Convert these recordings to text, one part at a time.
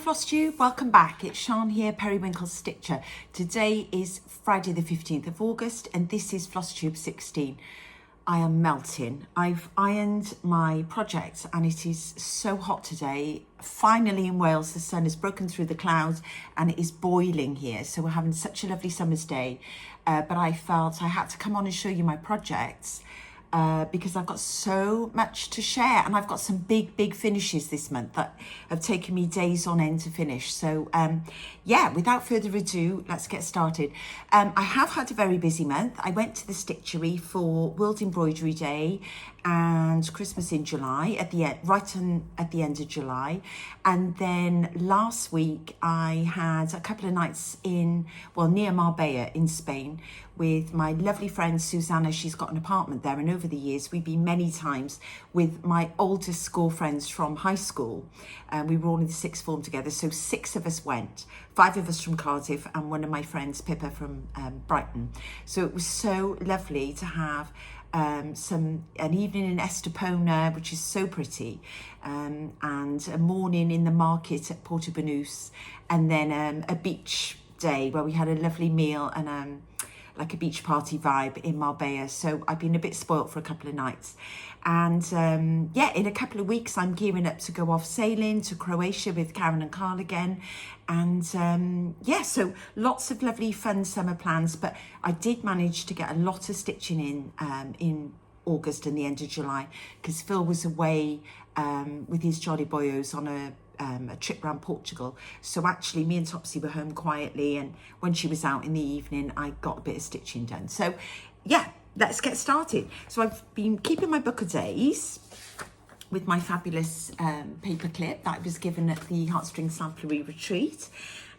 Flosstube, welcome back. It's Sian here, Periwinkle Stitcher. Today is Friday the 15th of August and this is Flosstube 16. I am melting. I've ironed my project and it is so hot today. Finally in Wales, the sun has broken through the clouds and it is boiling here. So we're having such a lovely summer's day. But I felt I had to come on and show you my projects. Because I've got so much to share and I've got some big finishes this month that have taken me days on end to finish. So yeah, without further ado, let's get started. I have had a very busy month. I went to the stitchery for World Embroidery Day and Christmas in July at the end, at the end of July. And then last week I had a couple of nights near Marbella in Spain with my lovely friend Susanna. She's got an apartment there, and over the years we've been many times with my oldest school friends from high school. We were all in the sixth form together, so 6 of us went, 5 of us from Cardiff and one of my friends, Pippa, from Brighton. So it was so lovely to have an evening in Estepona, which is so pretty, and a morning in the market at Portobanús, and then a beach day where we had a lovely meal and like a beach party vibe in Marbella. So I've been a bit spoilt for a couple of nights. And yeah, in a couple of weeks, I'm gearing up to go off sailing to Croatia with Karen and Carl again. And yeah, so lots of lovely fun summer plans, but I did manage to get a lot of stitching in August and the end of July, because Phil was away with his Jolly Boyos on a trip around Portugal. So actually me and Topsy were home quietly, and when she was out in the evening I got a bit of stitching done. So yeah, let's get started. So I've been keeping my book of days with my fabulous paper clip that I was given at the Heartstring Samplery retreat,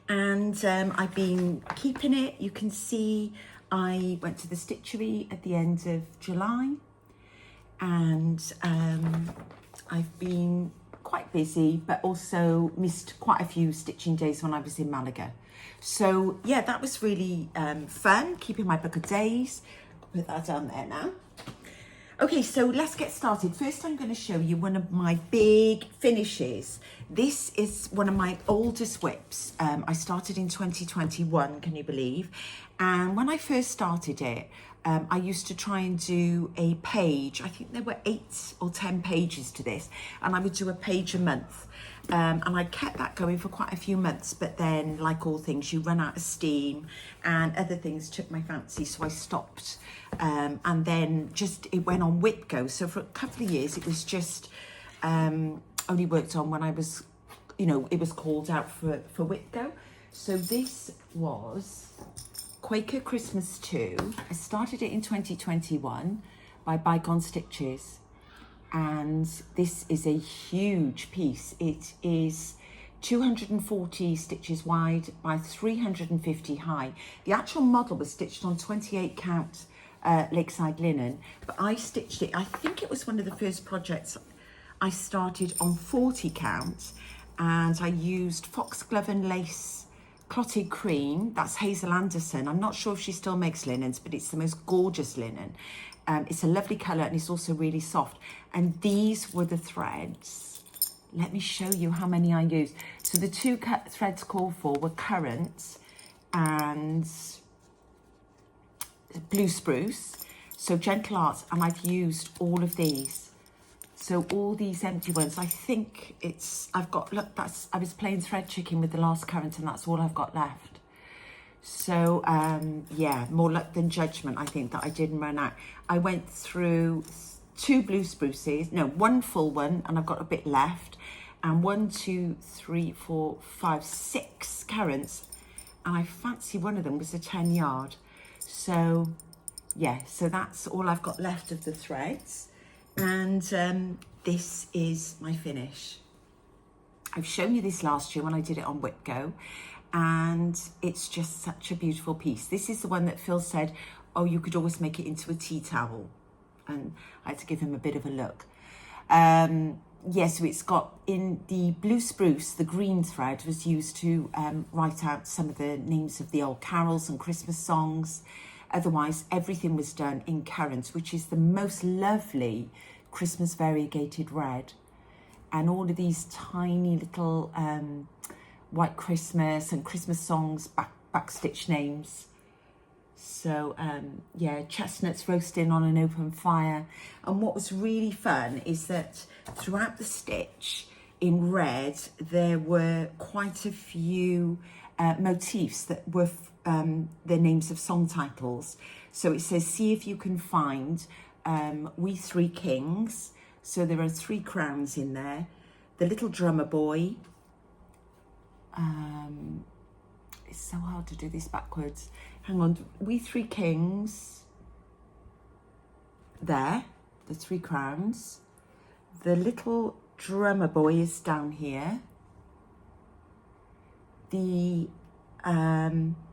and I've been keeping it. You can see I went to the stitchery at the end of July, and I've been quite busy, but also missed quite a few stitching days when I was in Malaga. So yeah, that was really fun, keeping my book of days. Put that down there now. Okay, so let's get started. First, I'm going to show you one of my big finishes. This is one of my oldest whips. I started in 2021, can you believe? And when I first started it, I used to try and do a page. I think there were 8 or 10 pages to this, and I would do a page a month. And I kept that going for quite a few months, but then, like all things, you run out of steam and other things took my fancy, so I stopped. And then it went on whip go. So for a couple of years, it was just only worked on when I was, it was called out for whip go. So this was Quaker Christmas 2. I started it in 2021 by Bygone Stitches, and this is a huge piece. It is 240 stitches wide by 350 high. The actual model was stitched on 28 count lakeside linen, but I stitched it, I think it was one of the first projects I started on 40 count, and I used foxglove and lace clotted cream. That's Hazel Anderson. I'm not sure if she still makes linens, but it's the most gorgeous linen. It's a lovely colour and it's also really soft. And these were the threads. Let me show you how many I used. So the 2 threads called for were currant and blue spruce. So Gentle Arts, and I've used all of these. So all these empty ones, I think I've got, look, I was playing thread chicken with the last currant and that's all I've got left. So yeah, more luck than judgment, I think, that I didn't run out. I went through 2 blue spruces, no, 1 full one, and I've got a bit left, and 1, 2, 3, 4, 5, 6 currants, and I fancy one of them was a 10 yard. So yeah, so that's all I've got left of the threads. And this is my finish. I've shown you this last year when I did it on Whip Go, and it's just such a beautiful piece. This is the one that Phil said, oh, you could always make it into a tea towel, and I had to give him a bit of a look. Yeah, so it's got, in the blue spruce, the green thread was used to write out some of the names of the old carols and Christmas songs. Otherwise, everything was done in currant, which is the most lovely Christmas variegated red. And all of these tiny little White Christmas and Christmas songs, backstitch names. So yeah, chestnuts roasting on an open fire. And what was really fun is that throughout the stitch in red, there were quite a few motifs that were the names of song titles. So it says, see if you can find We Three Kings. So there are 3 crowns in there. The Little Drummer Boy. It's so hard to do this backwards. Hang on, We Three Kings. There, the 3 crowns. The Little Drummer Boy is down here.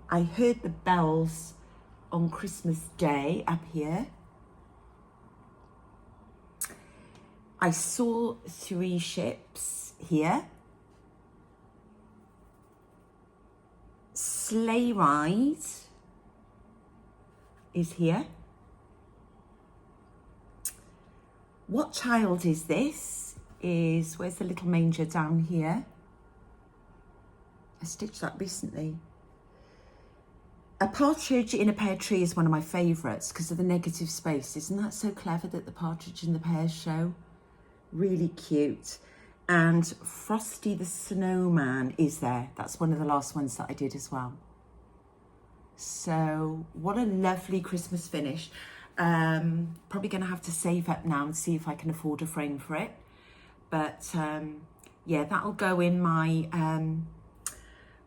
I heard the bells on Christmas Day up here. I saw 3 ships here. Sleigh ride is here. What child is this? Where's the little manger down here? I stitched that recently. A partridge in a pear tree is one of my favourites because of the negative space. Isn't that so clever that the partridge and the pears show? Really cute. And Frosty the Snowman is there. That's one of the last ones that I did as well. So what a lovely Christmas finish. Probably going to have to save up now and see if I can afford a frame for it. But yeah, that'll go in my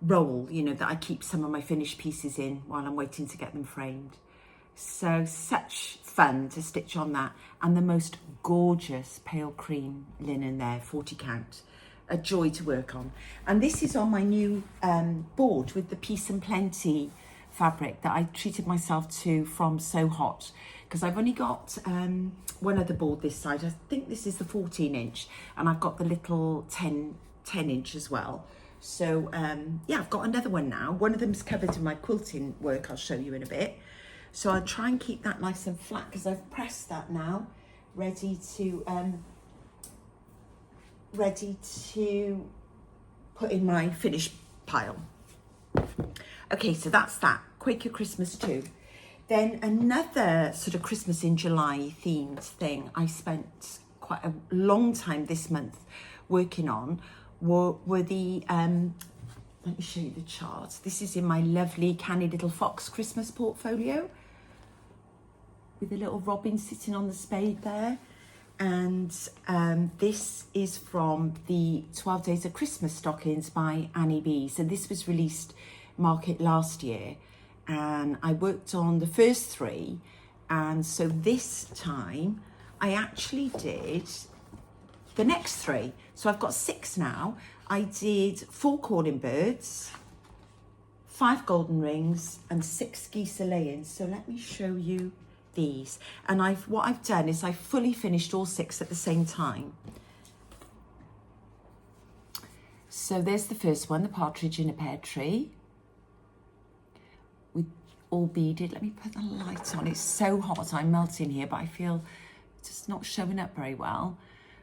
roll, you know, that I keep some of my finished pieces in while I'm waiting to get them framed. So such fun to stitch on that. And the most gorgeous pale cream linen there, 40 count. A joy to work on. And this is on my new board with the Peace and Plenty fabric that I treated myself to from So Hot, because I've only got one other board this side. I think this is the 14 inch and I've got the little 10 inch as well. So yeah, I've got another one now. One of them's covered in my quilting work, I'll show you in a bit. So I'll try and keep that nice and flat because I've pressed that now, ready to put in my finished pile. Okay, so that's that, Quaker Christmas too. Then another sort of Christmas in July themed thing I spent quite a long time this month working on were the, let me show you the charts. This is in my lovely Canny Little Fox Christmas portfolio with a little robin sitting on the spade there. And this is from the 12 Days of Christmas Stockings by Annie B. So this was released market last year and I worked on the first 3. And so this time I actually did the next 3. So I've got 6 now. I did 4 calling birds, 5 golden rings and 6 geese a-laying. So let me show you these. And what I've done is I fully finished all 6 at the same time. So there's the first one, the partridge in a pear tree, with all beaded. Let me put the light on. It's so hot, I'm melting here, but I feel it's just not showing up very well.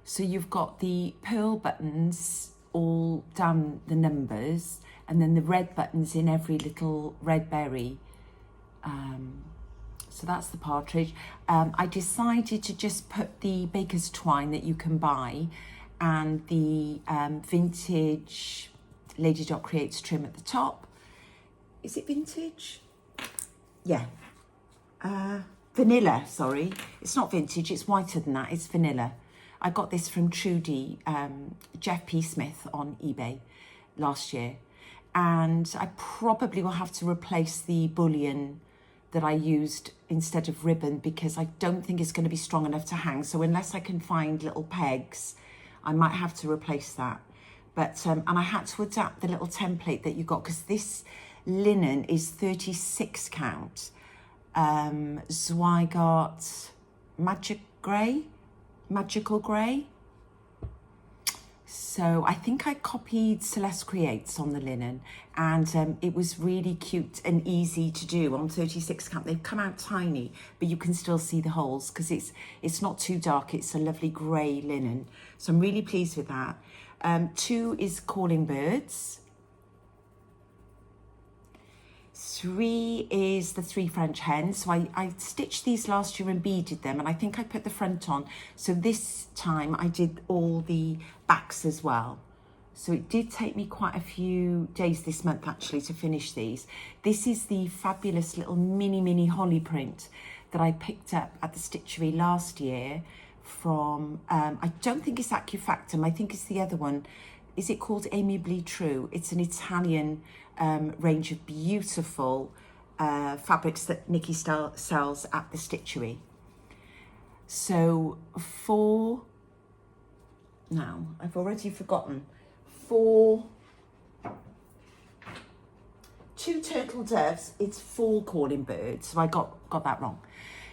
So you've got the pearl buttons all down the numbers, and then the red buttons in every little red berry. So that's the partridge. I decided to just put the baker's twine that you can buy and the vintage Lady Dot Creates trim at the top. Is it vintage? Yeah. Vanilla, sorry. It's not vintage, it's whiter than that, it's vanilla. I got this from Trudy, Jeff P. Smith on eBay last year. And I probably will have to replace the bullion that I used instead of ribbon because I don't think it's going to be strong enough to hang. So unless I can find little pegs, I might have to replace that. But and I had to adapt the little template that you got because this linen is 36 count. So I got magical grey. So I think I copied Celeste Creates on the linen, and it was really cute and easy to do on 36 count. They've come out tiny, but you can still see the holes because it's not too dark. It's a lovely grey linen. So I'm really pleased with that. 2 is Calling Birds. 3 is the 3 French hens. So I stitched these last year and beaded them, and I think I put the front on. So this time I did all the backs as well. So it did take me quite a few days this month actually to finish these. This is the fabulous little mini holly print that I picked up at the Stitchery last year from, I don't think it's Acufactum, I think it's the other one. Is it called Amiably True? It's an Italian range of beautiful fabrics that Nikki sells at the Stitchery. So now I've already forgotten, 2 turtle doves, it's 4 calling birds, so I got that wrong.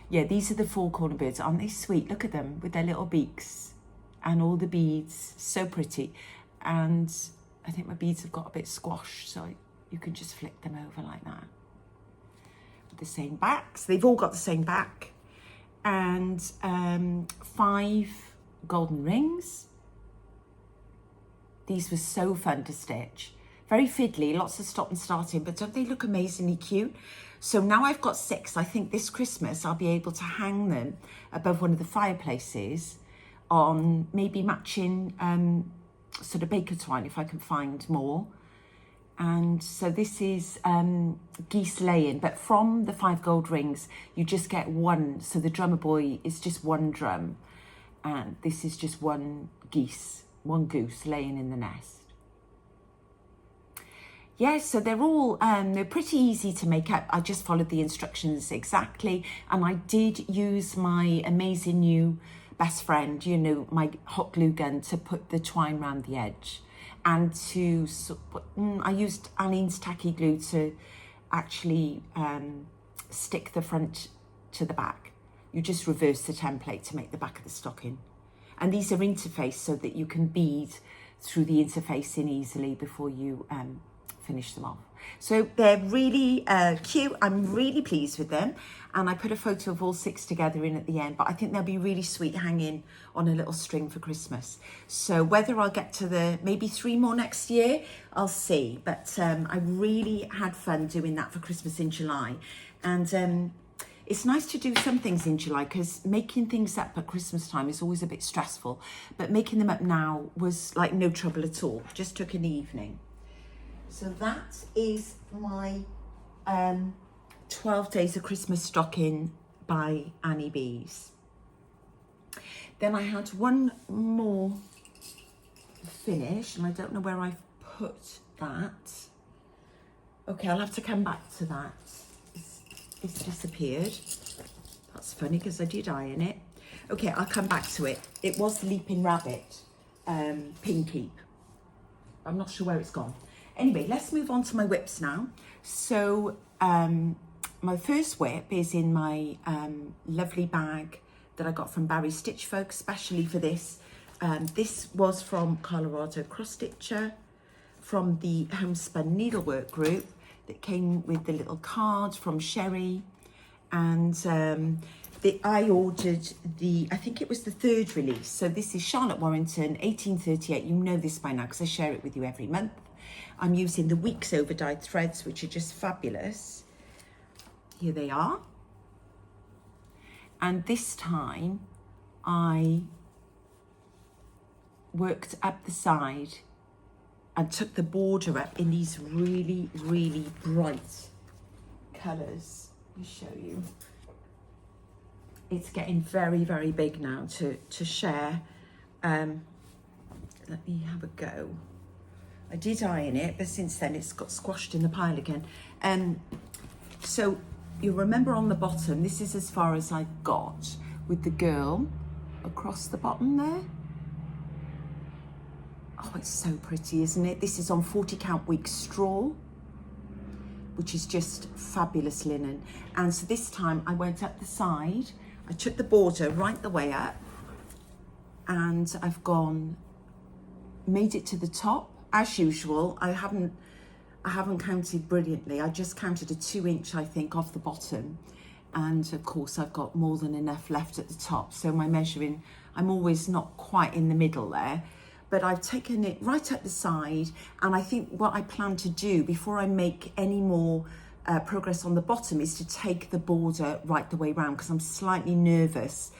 Yeah, these are the 4 calling birds. Aren't they sweet? Look at them with their little beaks and all the beads, so pretty. And I think my beads have got a bit squashed, so you can just flip them over like that. With the same backs, they've all got the same back. And 5 golden rings. These were so fun to stitch. Very fiddly, lots of stop and starting, but don't they look amazingly cute? So now I've got 6. I think this Christmas I'll be able to hang them above one of the fireplaces on maybe matching sort of baker twine if I can find more. And so this is geese laying, but from the 5 gold rings you just get 1. So the drummer boy is just 1 drum, and this is just 1 goose laying in the nest. Yeah, so they're all, they're pretty easy to make up. I just followed the instructions exactly. And I did use my amazing new best friend, you know, my hot glue gun to put the twine around the edge. And I used Aleene's tacky glue to actually stick the front to the back. You just reverse the template to make the back of the stocking. And these are interfaced so that you can bead through the interfacing easily before you finish them off. So they're really cute. I'm really pleased with them. And I put a photo of all 6 together in at the end, but I think they'll be really sweet hanging on a little string for Christmas. So whether I'll get to maybe 3 more next year, I'll see. But I really had fun doing that for Christmas in July. And it's nice to do some things in July because making things up at Christmas time is always a bit stressful. But making them up now was like no trouble at all. Just took an evening. So that is my 12 Days of Christmas stocking by Annie Bees. Then I had one more finish, and I don't know where I've put that. Okay, I'll have to come back to that. It's disappeared. That's funny because I did iron it. Okay, I'll come back to it. It was the Leaping Rabbit pin keep. I'm not sure where it's gone. Anyway, let's move on to my whips now. So my first whip is in my lovely bag that I got from Barry Stitch Folk, especially for this. This was from Colorado Cross Stitcher, from the Homespun Needlework group that came with the little card from Sherry. And I ordered I think it was the 3rd release. So this is Charlotte Warrington, 1838. You know this by now because I share it with you every month. I'm using the Weeks over dyed threads, which are just fabulous. Here they are. And this time I worked up the side and took the border up in these really, really bright colours. Let me show you. It's getting very, very big now to share. Let me have a go. I did iron it, but since then it's got squashed in the pile again. So you remember on the bottom, this is as far as I got with the girl across the bottom there. Oh, it's so pretty, isn't it? This is on 40 count week straw, which is just fabulous linen. And so this time I went up the side, I took the border right the way up, and I've made it to the top. As usual, I haven't counted brilliantly. I just counted a 2-inch, I think, off the bottom. And of course, I've got more than enough left at the top. So my measuring, I'm always not quite in the middle there. But I've taken it right up the side. And I think what I plan to do before I make any more progress on the bottom is to take the border right the way round, because I'm slightly nervous,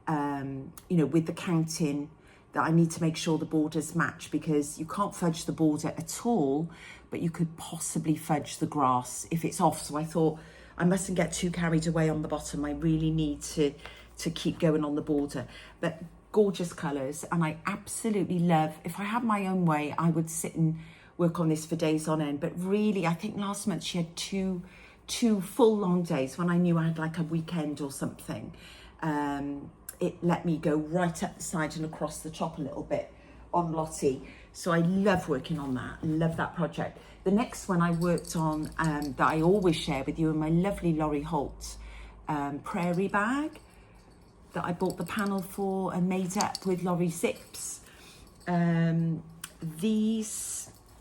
you know, with the counting, that I need to make sure the borders match, because you can't fudge the border at all, but you could possibly fudge the grass if it's off. So I thought I mustn't get too carried away on the bottom. I really need to keep going on the border. But gorgeous colours, and I absolutely love, if I had my own way, I would sit and work on this for days on end. But really, I think last month she had two full long days when I knew I had like a weekend or something. It let me go right up the side and across the top a little bit on Lottie. So I love working on that. I love that project. The next one I worked on, that I always share with you, in my lovely Laurie Holt prairie bag that I bought the panel for and made up with Laurie Zips.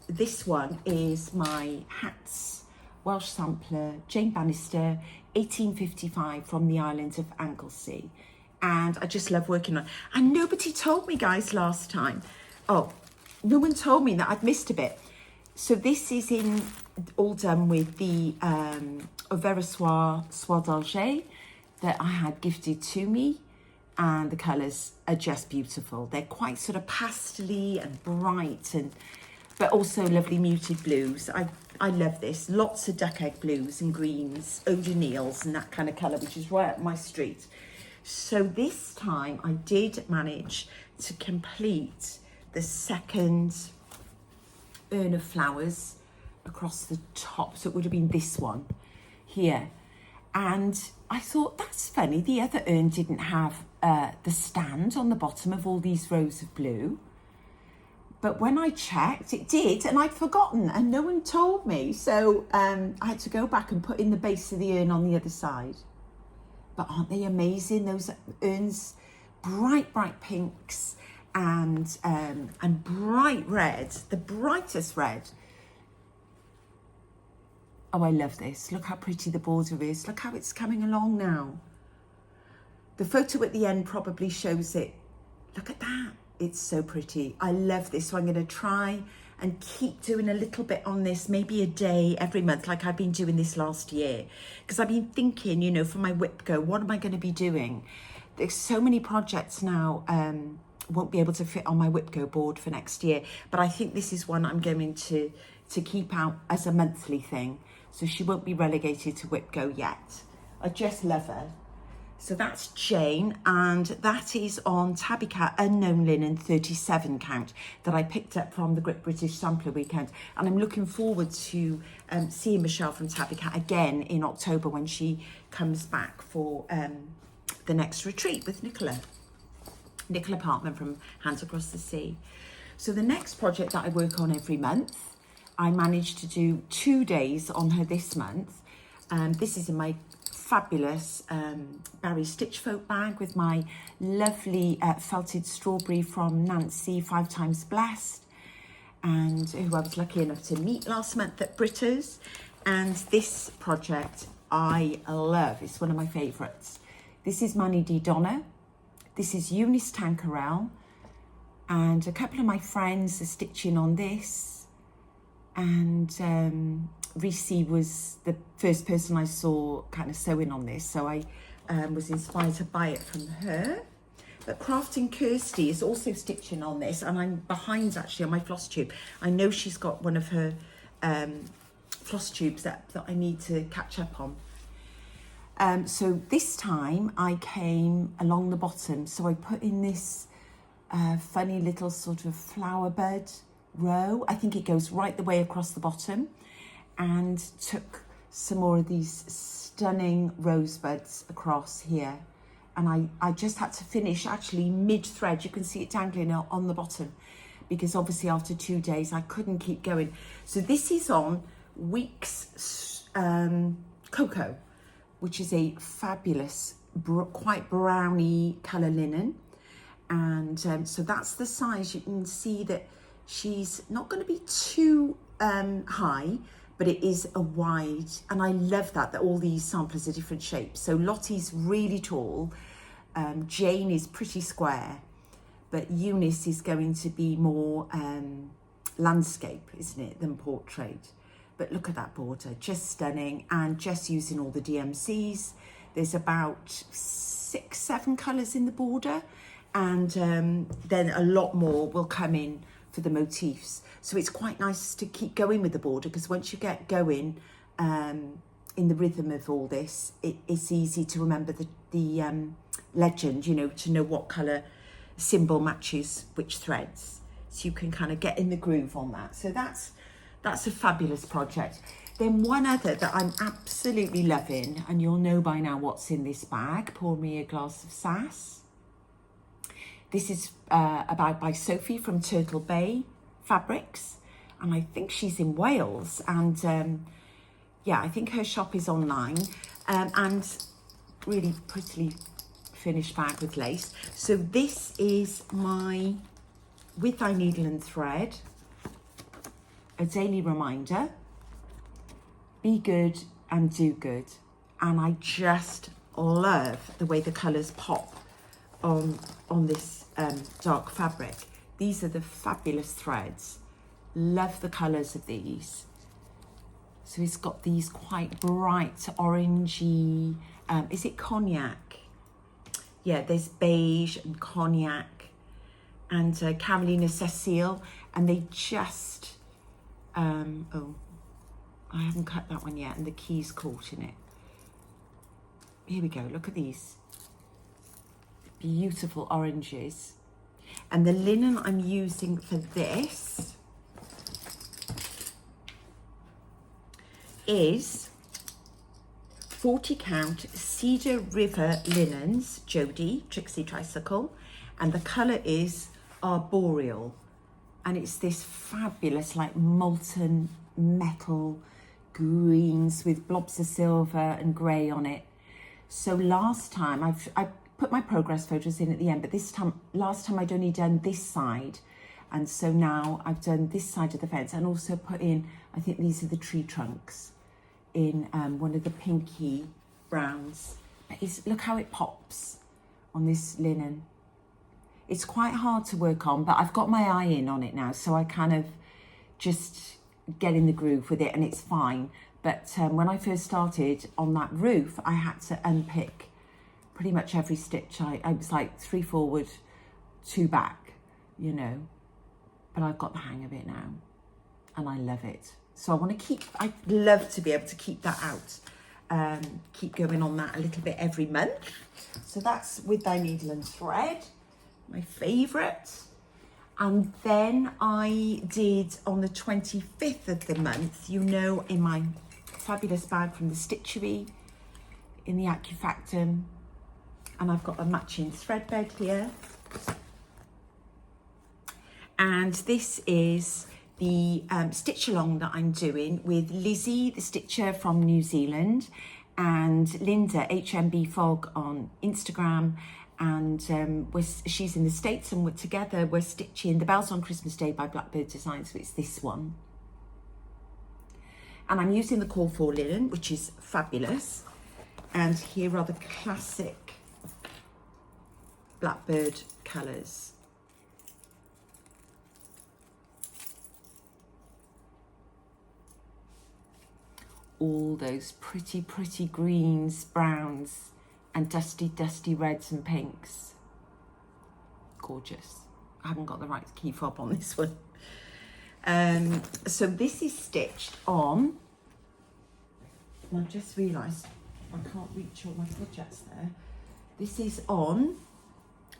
This one is my hats Welsh sampler, Jane Bannister, 1855, from the island of Anglesey. And I just love working on it. And nobody told me, guys, last time. Oh, no one told me that I'd missed a bit. So this is all done with the Oversoir Soie d'Alger that I had gifted to me. And the colours are just beautiful. They're quite sort of pastel-y and bright, but also lovely muted blues. I love this. Lots of duck egg blues and greens, O'Donnell's and that kind of colour, which is right up my street. So this time I did manage to complete the second urn of flowers across the top. So it would have been this one here. And I thought, that's funny, the other urn didn't have the stand on the bottom of all these rows of blue. But when I checked, it did, and I'd forgotten, and no one told me. So I had to go back and put in the base of the urn on the other side. But aren't they amazing, those urns? Bright, bright pinks and bright red, the brightest red. Oh, I love this. Look how pretty the border is. Look how it's coming along now. The photo at the end probably shows it. Look at that. It's so pretty. I love this. So I'm going to try and keep doing a little bit on this, maybe a day every month, like I've been doing this last year. Because I've been thinking, you know, for my whip go, what am I going to be doing? There's so many projects now, won't be able to fit on my whip go board for next year. But I think this is one I'm going to keep out as a monthly thing. So she won't be relegated to whip go yet. I just love her. So that's Jane, and that is on Tabby Cat Unknown Linen 37 count that I picked up from the Great British Sampler Weekend. And I'm looking forward to seeing Michelle from Tabby Cat again in October when she comes back for the next retreat with Nicola Partman from Hands Across the Sea. So the next project that I work on every month, I managed to do 2 days on her this month. This is in my fabulous Barry Stitch Folk bag with my lovely felted strawberry from Nancy, 5 Times Blessed, and who I was lucky enough to meet last month at Britta's. And this project I love. It's one of my favourites. This is Manny D. Donna. This is Eunice Tankerell, and a couple of my friends are stitching on this. And Reese was the first person I saw kind of sewing on this, so I was inspired to buy it from her. But Crafting Kirsty is also stitching on this, and I'm behind actually on my Flosstube. I know she's got one of her Flosstubes that I need to catch up on. So this time I came along the bottom, so I put in this funny little sort of flower bud row. I think it goes right the way across the bottom, and took some more of these stunning rosebuds across here. And I just had to finish actually mid-thread. You can see it dangling on the bottom, because obviously after 2 days I couldn't keep going. So this is on Weeks Cocoa, which is a fabulous, quite browny colour linen. And so that's the size. You can see that she's not going to be too high, but it is a wide, and I love that all these samplers are different shapes. So Lottie's really tall, Jane is pretty square, but Eunice is going to be more landscape, isn't it, than portrait. But look at that border, just stunning, and just using all the DMCs. There's about 6, 7 colours in the border, and then a lot more will come in for the motifs. So it's quite nice to keep going with the border, because once you get going in the rhythm of all this, it's easy to remember the legend, you know, to know what colour symbol matches which threads. So you can kind of get in the groove on that. So that's a fabulous project. Then one other that I'm absolutely loving, and you'll know by now what's in this bag. Pour me a glass of sass. This is a bag by Sophie from Turtle Bay Fabrics, and I think she's in Wales. And yeah, I think her shop is online, and really prettily finished bag with lace. So this is my With Thy Needle and Thread, a daily reminder, be good and do good. And I just love the way the colours pop on this dark fabric. These are the fabulous threads. Love the colours of these. So it's got these quite bright orangey, is it cognac? Yeah, there's beige and cognac and Carolina Cecile, and they just, oh, I haven't cut that one yet, and the key's caught in it. Here we go, look at these beautiful oranges. And the linen I'm using for this is 40 count Cedar River linens, Jodie, Trixie Tricycle, and the colour is Arboreal, and it's this fabulous like molten metal greens with blobs of silver and grey on it. So last time, I put my progress photos in at the end, but last time I'd only done this side, and so now I've done this side of the fence, and also put in, I think these are the tree trunks, in one of the pinky browns. Look how it pops on this linen. It's quite hard to work on, but I've got my eye in on it now, so I kind of just get in the groove with it, and it's fine. But when I first started on that roof, I had to unpick pretty much every stitch. I was like 3 forward, 2 back, you know, but I've got the hang of it now, and I love it. So I'd love to be able to keep that out, keep going on that a little bit every month. So that's With Thy Needle and Thread, my favourite. And then I did on the 25th of the month, you know, in my fabulous bag from the Stitchery, in the Acufactum, and I've got a matching thread bed here. And this is the stitch along that I'm doing with Lizzie, the stitcher from New Zealand, and Linda, HMB Fog on Instagram. And she's in the States, and we're stitching The Bells on Christmas Day by Blackbird Design, so it's this one. And I'm using the Call For linen, which is fabulous. And here are the classic Blackbird colours. All those pretty, pretty greens, browns, and dusty, dusty reds and pinks. Gorgeous. I haven't got the right key fob on this one. So this is stitched on, and I've just realised I can't reach all my projects there. This is on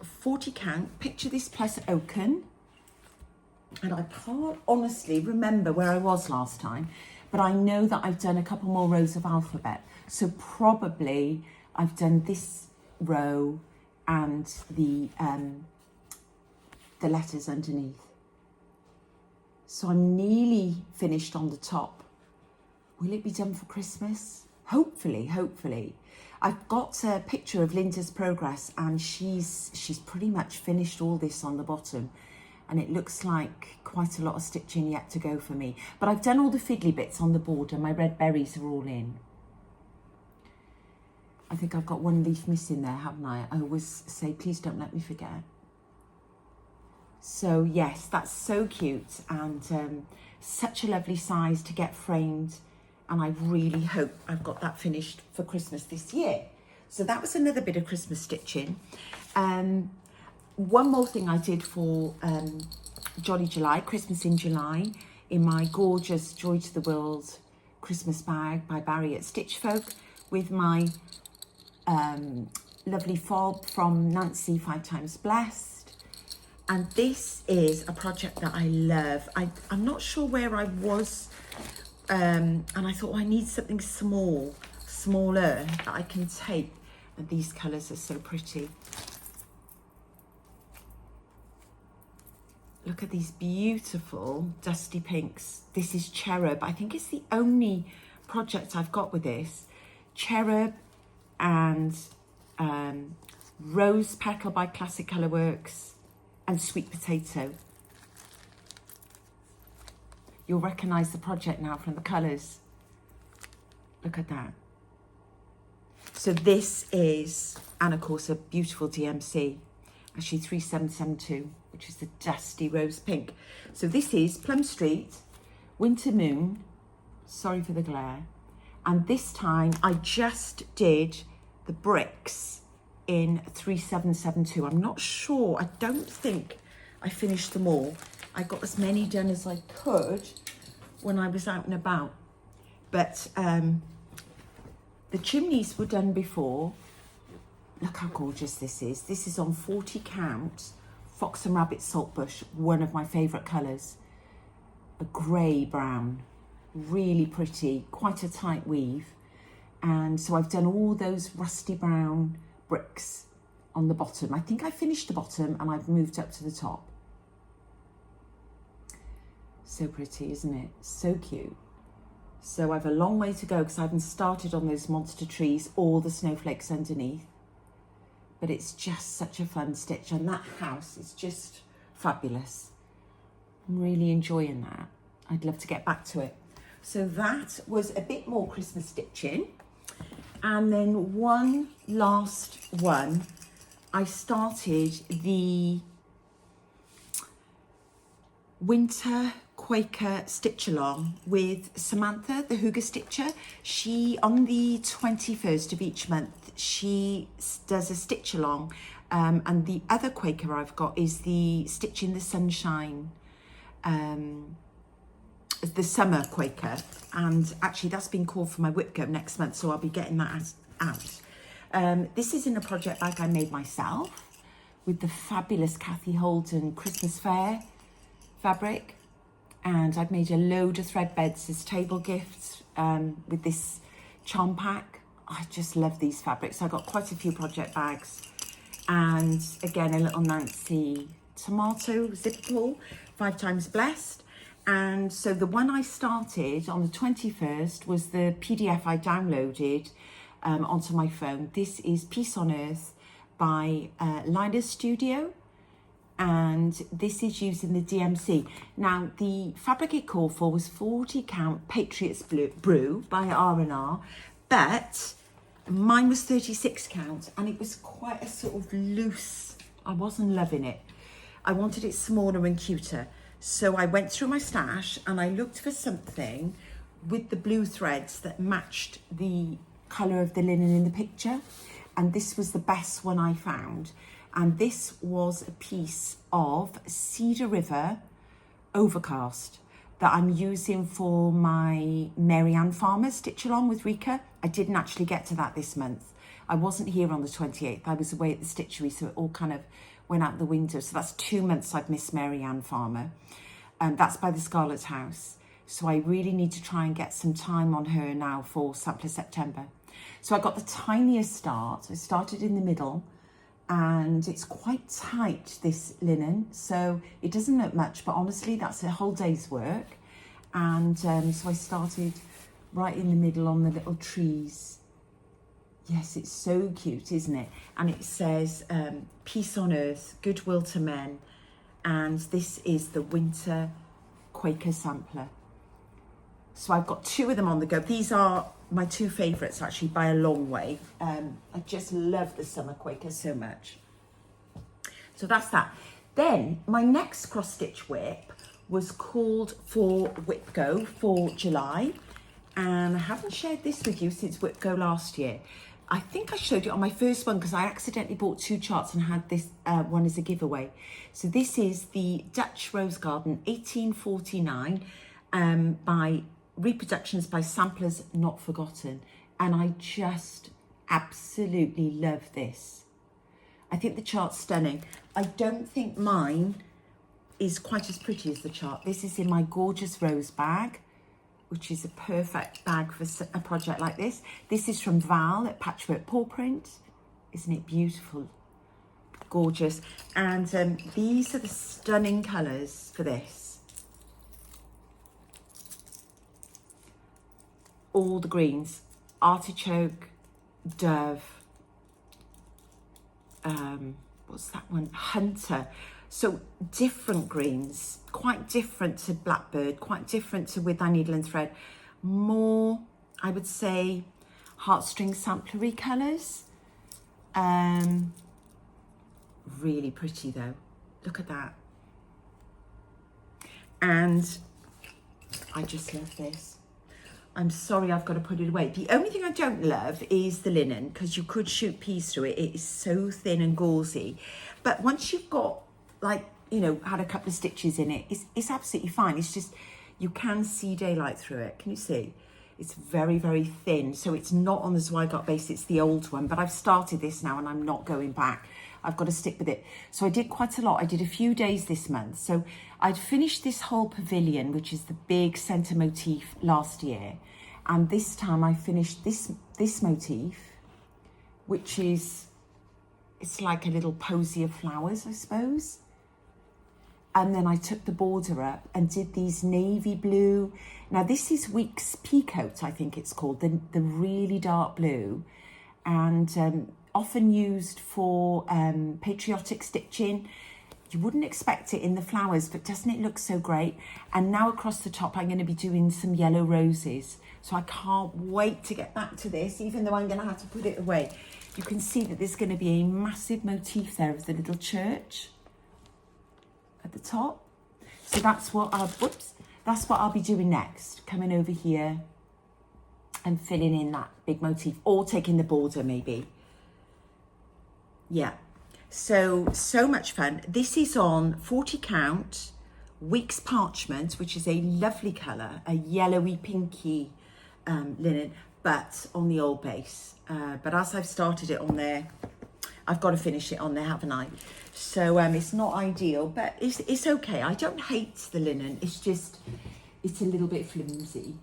40 count, picture this plus oaken. And I can't honestly remember where I was last time, but I know that I've done a couple more rows of alphabet. So probably I've done this row and the letters underneath. So I'm nearly finished on the top. Will it be done for Christmas? Hopefully, hopefully. I've got a picture of Linda's progress, and she's pretty much finished all this on the bottom, and it looks like quite a lot of stitching yet to go for me. But I've done all the fiddly bits on the border. My red berries are all in. I think I've got one leaf missing there, haven't I? I always say, please don't let me forget. So yes, that's so cute. And Such a lovely size to get framed, and I really hope I've got that finished for Christmas this year. So that was another bit of Christmas stitching. One more thing I did for Jolly July, Christmas in July, in my gorgeous Joy to the World Christmas bag by Barry at Stitch Folk, with my lovely fob from Nancy 5 Times Blessed. And this is a project that I love. I'm not sure where I was, and I thought, I need something smaller that I can take. And these colours are so pretty. Look at these beautiful dusty pinks. This is Cherub. I think it's the only project I've got with this. Cherub and Rose Petal by Classic Colourworks and Sweet Potato. You'll recognise the project now from the colours. Look at that. So this is, and of course, a beautiful DMC, actually 3772, which is the dusty rose pink. So this is Plum Street, Winter Moon, sorry for the glare. And this time I just did the bricks in 3772. I'm not sure, I don't think I finished them all. I got as many done as I could when I was out and about. But the chimneys were done before. Look how gorgeous this is. This is on 40 count, Fox and Rabbit Saltbush, one of my favourite colours. A grey brown, really pretty, quite a tight weave. And so I've done all those rusty brown bricks on the bottom. I think I finished the bottom and I've moved up to the top. So pretty, isn't it? So cute. So I've a long way to go because I haven't started on those monster trees or the snowflakes underneath. But it's just such a fun stitch, and that house is just fabulous. I'm really enjoying that. I'd love to get back to it. So that was a bit more Christmas stitching. And then one last one, I started the Winter Quaker Stitch Along with Samantha, the Hygge Stitcher. She, on the 21st of each month, she does a stitch along. And the other Quaker I've got is the Stitch in the Sunshine, the Summer Quaker. And actually that's been called for my Whipco next month, so I'll be getting that out. This is in a project bag I made myself with the fabulous Kathy Holden Christmas Fair fabric. And I've made a load of thread beds as table gifts with this charm pack. I just love these fabrics. I got quite a few project bags. And again, a little Nancy tomato zip pull, 5 Times Blessed. And so the one I started on the 21st was the PDF I downloaded onto my phone. This is Peace on Earth by Lila's Studio. And this is using the DMC. Now, the fabric it called for was 40 count Patriots Brew by R&R, but mine was 36 count, and it was quite a sort of loose. I wasn't loving it. I wanted it smaller and cuter. So I went through my stash and I looked for something with the blue threads that matched the colour of the linen in the picture. And this was the best one I found. And this was a piece of Cedar River Overcast that I'm using for my Marianne Farmer stitch along with Rika. I didn't actually get to that this month. I wasn't here on the 28th. I was away at the stitchery, so it all kind of went out the window. So that's 2 months I've missed Marianne Farmer. And that's by the Scarlet House. So I really need to try and get some time on her now for Sampler September. So I got the tiniest start. I started in the middle, and it's quite tight, this linen, so it doesn't look much, but honestly that's a whole day's work. And so I started right in the middle on the little trees. Yes, it's so cute, isn't it? And it says peace on earth, goodwill to men, and this is the Winter Quaker Sampler. So I've got 2 of them on the go. These are my 2 favourites actually by a long way. I just love the Summer Quaker so much. So that's that. Then my next cross stitch whip was called for Whitgo for July, and I haven't shared this with you since Whitgo last year. I think I showed it on my first one because I accidentally bought 2 charts and had this one as a giveaway. So this is the Dutch Rose Garden 1849 by Reproductions by Samplers Not Forgotten. And I just absolutely love this. I think the chart's stunning. I don't think mine is quite as pretty as the chart. This is in my gorgeous rose bag, which is a perfect bag for a project like this. This is from Val at Patchwork Paw Print. Isn't it beautiful? Gorgeous. And these are the stunning colours for this. All the greens. Artichoke, Dove, what's that one? Hunter. So different greens, quite different to Blackbird, quite different to With Thy Needle and Thread. More, I would say, heartstring samplery colours. Really pretty though. Look at that. And I just love this. I'm sorry I've got to put it away. The only thing I don't love is the linen, because you could shoot peas through it. It is so thin and gauzy. But once you've got, like, you know, had a couple of stitches in it, it's absolutely fine. It's just, you can see daylight through it. Can you see? It's very, very thin. So it's not on the Zweigart base, it's the old one. But I've started this now and I'm not going back. I've got to stick with it. So I did quite a lot. I did a few days this month. So I'd finished this whole pavilion, which is the big centre motif, last year. And this time I finished this motif, which is, it's like a little posy of flowers, I suppose. And then I took the border up and did these navy blue. Now this is Weeks Peacoat, I think it's called, the really dark blue. And often used for patriotic stitching. You wouldn't expect it in the flowers, but doesn't it look so great? And now across the top, I'm going to be doing some yellow roses. So I can't wait to get back to this, even though I'm going to have to put it away. You can see that there's going to be a massive motif there of the little church at the top. So that's what I'll be doing next. Coming over here and filling in that big motif, or taking the border maybe. Yeah, so much fun. This is on 40 count Weeks Parchment, which is a lovely colour, a yellowy pinky linen, but on the old base. But as I've started it on there, I've got to finish it on there, haven't I? So it's not ideal, but it's okay. I don't hate the linen. It's just, it's a little bit flimsy.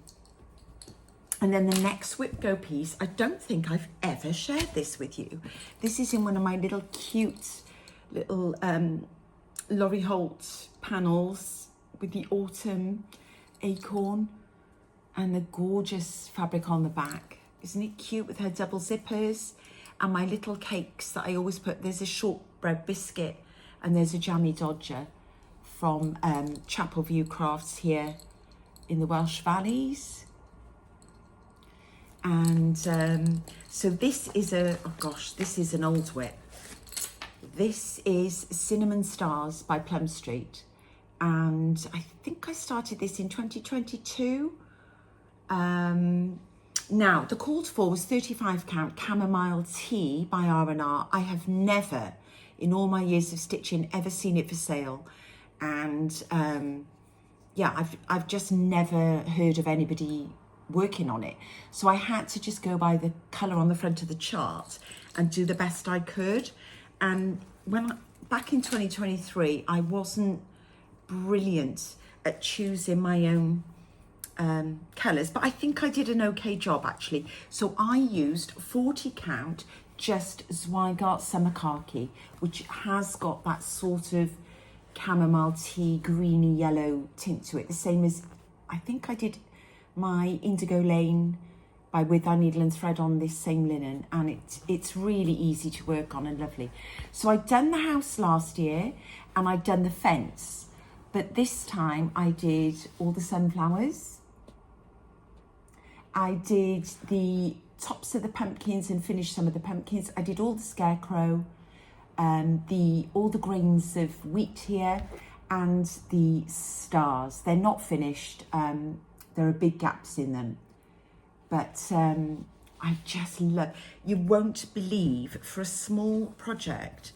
And then the next Whitgo piece, I don't think I've ever shared this with you. This is in one of my little cute little Laurie Holt panels with the autumn acorn and the gorgeous fabric on the back. Isn't it cute with her double zippers? And my little cakes that I always put, there's a shortbread biscuit and there's a jammy dodger from Chapel View Crafts here in the Welsh Valleys. And so this is this is an old whip. This is Cinnamon Stars by Plum Street. And I think I started this in 2022. Now, the called for was 35 count Chamomile Tea by R&R. I have never, in all my years of stitching, ever seen it for sale. And yeah, I've just never heard of anybody working on it. So I had to just go by the colour on the front of the chart and do the best I could. And back in 2023, I wasn't brilliant at choosing my own colours, but I think I did an okay job actually. So I used 40 count just Zweigart Summer Khaki, which has got that sort of chamomile tea greeny yellow tint to it, the same as I think I did my Indigo Lane by With Thy Needle and Thread on this same linen, and it's really easy to work on and lovely. So I'd done the house last year and I'd done the fence, but this time I did all the sunflowers. I did the tops of the pumpkins and finished some of the pumpkins. I did all the scarecrow, all the grains of wheat here, and the stars. They're not finished. There are big gaps in them. But I just love, you won't believe for a small project,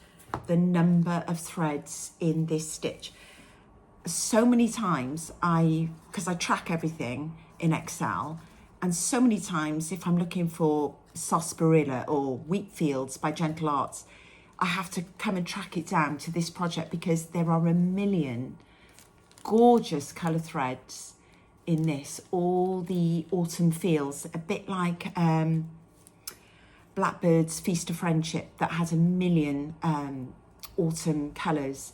the number of threads in this stitch. So many times because I track everything in Excel, and so many times if I'm looking for sarsaparilla or wheat fields by Gentle Arts, I have to come and track it down to this project because there are a million gorgeous colour threads in this. All the autumn feels, a bit like Blackbird's Feast of Friendship that has a million autumn colours.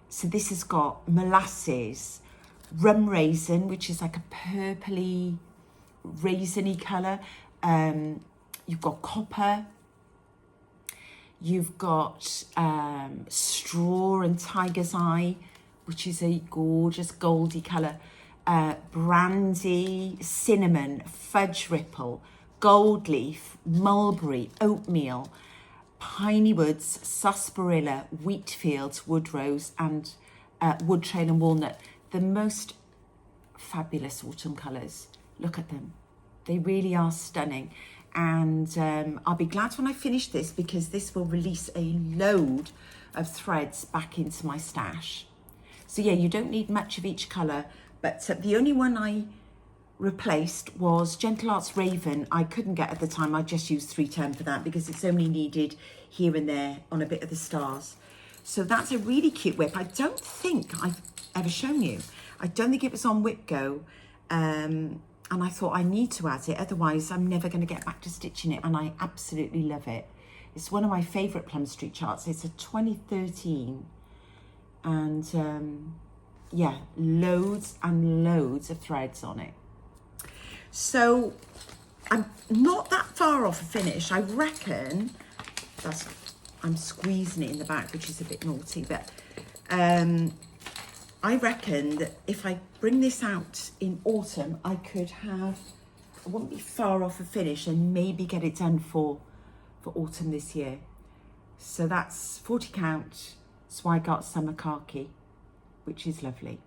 So this has got molasses, rum raisin, which is like a purpley, raisiny colour. You've got copper. You've got straw and tiger's eye, which is a gorgeous goldy colour. Brandy, cinnamon, fudge ripple, gold leaf, mulberry, oatmeal, piney woods, sarsaparilla, wheat fields, wood rose, and wood trail and walnut. The most fabulous autumn colours. Look at them. They really are stunning. And I'll be glad when I finish this because this will release a load of threads back into my stash. So yeah, you don't need much of each colour, but the only one I replaced was Gentle Arts Raven. I couldn't get at the time. I just used 310 for that because it's only needed here and there on a bit of the stars. So that's a really cute whip. I don't think I've ever shown you. I don't think it was on Whip Go. And I thought I need to add it, otherwise I'm never going to get back to stitching it, and I absolutely love it. It's one of my favourite Plum Street charts. It's a 2013, and yeah, loads and loads of threads on it. So I'm not that far off a finish. I reckon, I'm squeezing it in the back, which is a bit naughty, but I reckon that if I bring this out in autumn, I won't be far off a finish and maybe get it done for autumn this year. So that's 40 count Swigart Summer Khaki, which is lovely.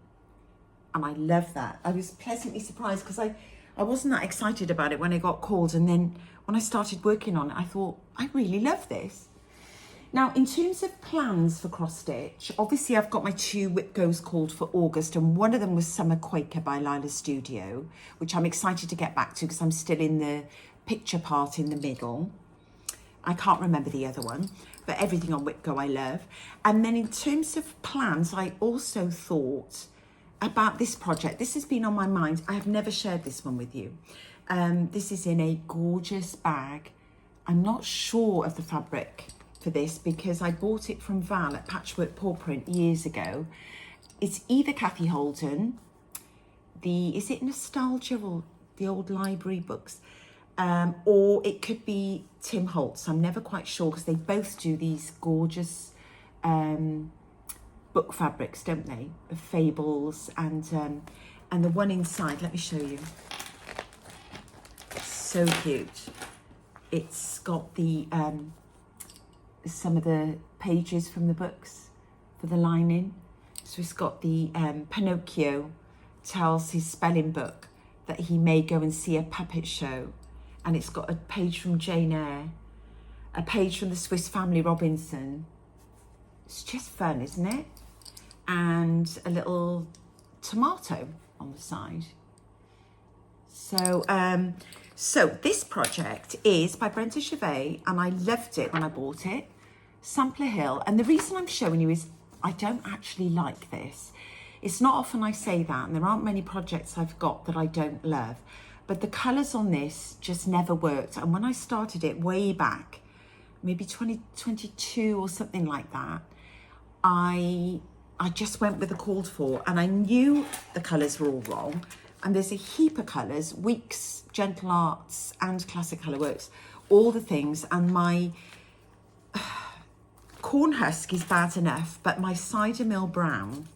And I love that. I was pleasantly surprised because I wasn't that excited about it when I got called. And then when I started working on it, I thought, I really love this. Now, in terms of plans for cross stitch, obviously I've got my 2 Whip Goes called for August, and one of them was Summer Quaker by Lila Studio, which I'm excited to get back to because I'm still in the picture part in the middle. I can't remember the other one, but everything on Whip Go I love. And then in terms of plans, I also thought about this project. This has been on my mind. I have never shared this one with you. This is in a gorgeous bag. I'm not sure of the fabric for this because I bought it from Val at Patchwork Paw Print years ago. It's either Kathy Holden, is it Nostalgia or the old library books, or it could be Tim Holtz. I'm never quite sure because they both do these gorgeous book fabrics, don't they? Of fables and the one inside. Let me show you. So cute. It's got the some of the pages from the books for the lining. So it's got the Pinocchio tells his spelling book that he may go and see a puppet show, and it's got a page from Jane Eyre, a page from the Swiss Family Robinson. It's just fun, isn't it? And a little tomato on the side. So this project is by Brenta Chevet, and I loved it when I bought it. Sampler Hill, and the reason I'm showing you is I don't actually like this. It's not often I say that, and there aren't many projects I've got that I don't love, but the colours on this just never worked. And when I started it way back, maybe 2022 or something like that, I just went with the called for, and I knew the colours were all wrong. And there's a heap of colours, Weeks, Gentle Arts and Classic Colourworks, all the things, and my corn husk is bad enough, but my cider mill brown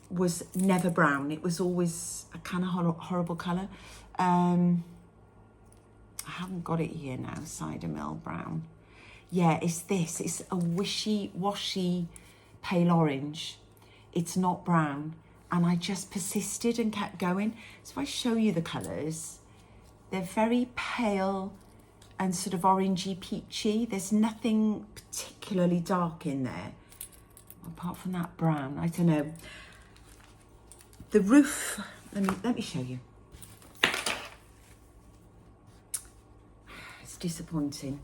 was never brown. It was always a kind of horrible colour. I haven't got it here now, cider mill brown. Yeah, it's this. It's a wishy-washy pale orange. it's not brown. And I just persisted and kept going. So if I show you the colours, they're very pale and sort of orangey peachy. There's nothing particularly dark in there, apart from that brown. I don't know. The roof, let me show you. It's disappointing.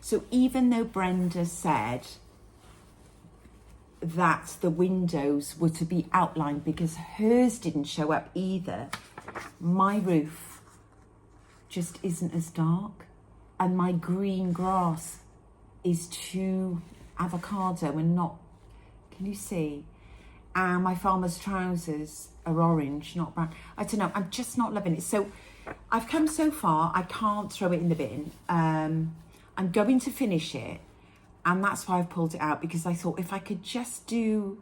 So even though Brenda said that the windows were to be outlined because hers didn't show up either, my roof just isn't as dark, and my green grass is too avocado and not, can you see? And my farmer's trousers are orange, not brown. I don't know, I'm just not loving it. So I've come so far, I can't throw it in the bin. I'm going to finish it, and that's why I've pulled it out, because I thought if I could just do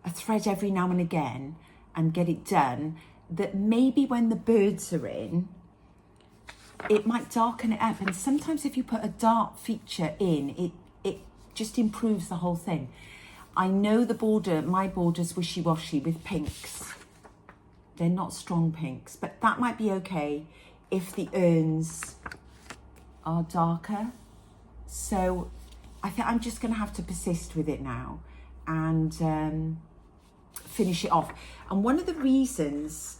a thread every now and again and get it done, that maybe when the birds are in, it might darken it up. And sometimes if you put a dark feature in, it just improves the whole thing. I know the border, my border's wishy-washy with pinks. They're not strong pinks, but that might be okay if the urns are darker. So I think I'm just going to have to persist with it now and finish it off. And one of the reasons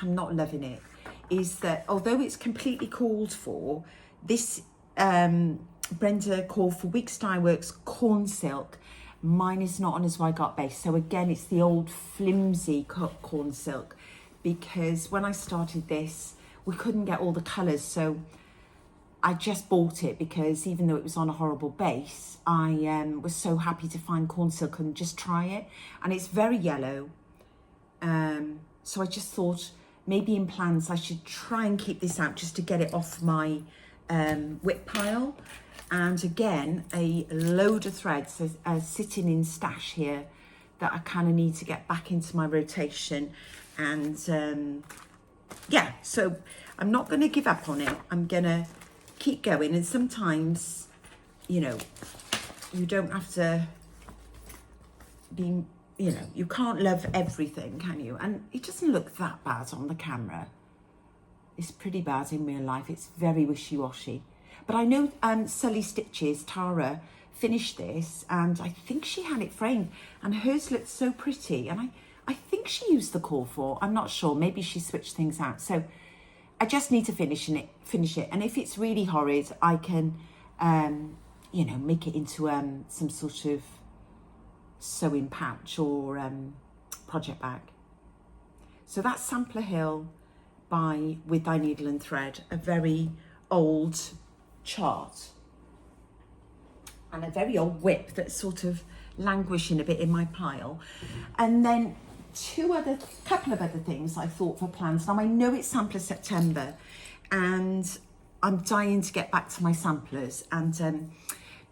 I'm not loving it is that although it's completely called for, this Brenda called for Weeks Dye Works corn silk. Mine is not on a Zweigart base. So again, it's the old flimsy corn silk, because when I started this, we couldn't get all the colours. So I just bought it because even though it was on a horrible base, I was so happy to find corn silk and just try it. And it's very yellow. So I just thought maybe in plans I should try and keep this out just to get it off my whip pile. And again, a load of threads sitting in stash here that I kind of need to get back into my rotation. And yeah, so I'm not going to give up on it. I'm going to keep going. And sometimes, you know, you don't have to be, you know, you can't love everything, can you? And it doesn't look that bad on the camera. It's pretty bad in real life. It's very wishy-washy. But I know Sully Stitches, Tara, finished this, and I think she had it framed, and hers looked so pretty. And I think she used the call for, I'm not sure, maybe she switched things out. So I just need to finish it. And if it's really horrid, I can, you know, make it into some sort of sewing pouch or project bag. So that's Sampler Hill by With Thy Needle and Thread, a very old chart and a very old whip that's sort of languishing a bit in my pile. And then couple of other things I thought for plans. Now I know it's Sampler September and I'm dying to get back to my samplers, and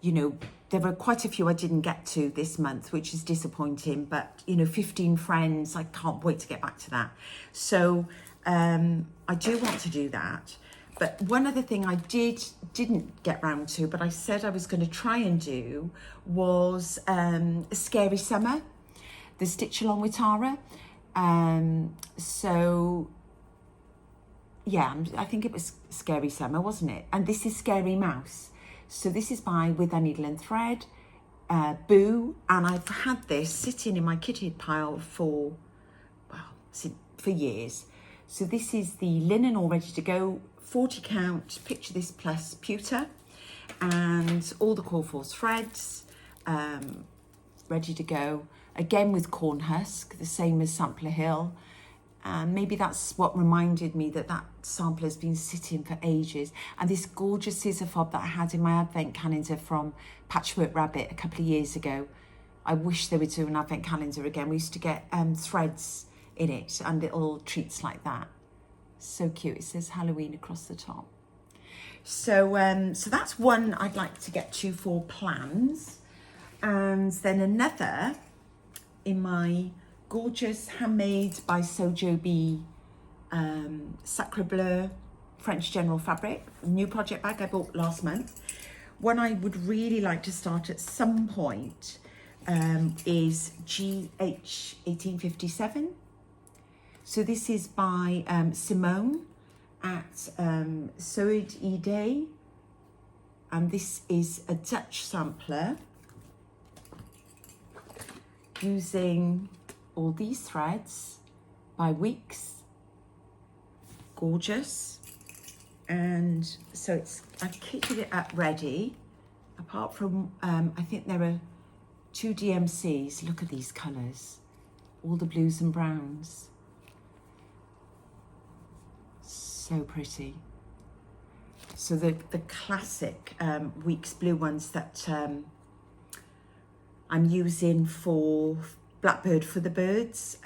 you know, there were quite a few I didn't get to this month, which is disappointing, but you know, 15 friends, I can't wait to get back to that. So I do want to do that. But one other thing I didn't get round to, but I said I was going to try and do, was a Scary Summer, the Stitch Along with Tara. So yeah, I think it was Scary Summer, wasn't it? And this is Scary Mouse. So this is by With Thy Needle and Thread, Boo, and I've had this sitting in my kitty pile for, well, for years. So this is the linen all ready to go, 40 count, picture this plus pewter, and all the call for threads ready to go. Again with corn husk, the same as Sampler Hill. Maybe that's what reminded me that that sampler has been sitting for ages. And this gorgeous scissor fob that I had in my advent calendar from Patchwork Rabbit a couple of years ago. I wish they would do an advent calendar again. We used to get threads in it and little treats like that. So cute. It says Halloween across the top. So so that's one I'd like to get to for plans. And then another in my gorgeous handmade by Sojo B Sacre Bleu French General fabric, new project bag I bought last month. One I would really like to start at some point, is GH 1857. So this is by Simone at Soed Ide, and this is a Dutch sampler using all these threads by Weeks. Gorgeous. And so I've kitted it up ready, apart from I think there are 2 DMCs. Look at these colours, all the blues and browns, so pretty. So the classic Weeks blue ones that I'm using for Blackbird for the Birds,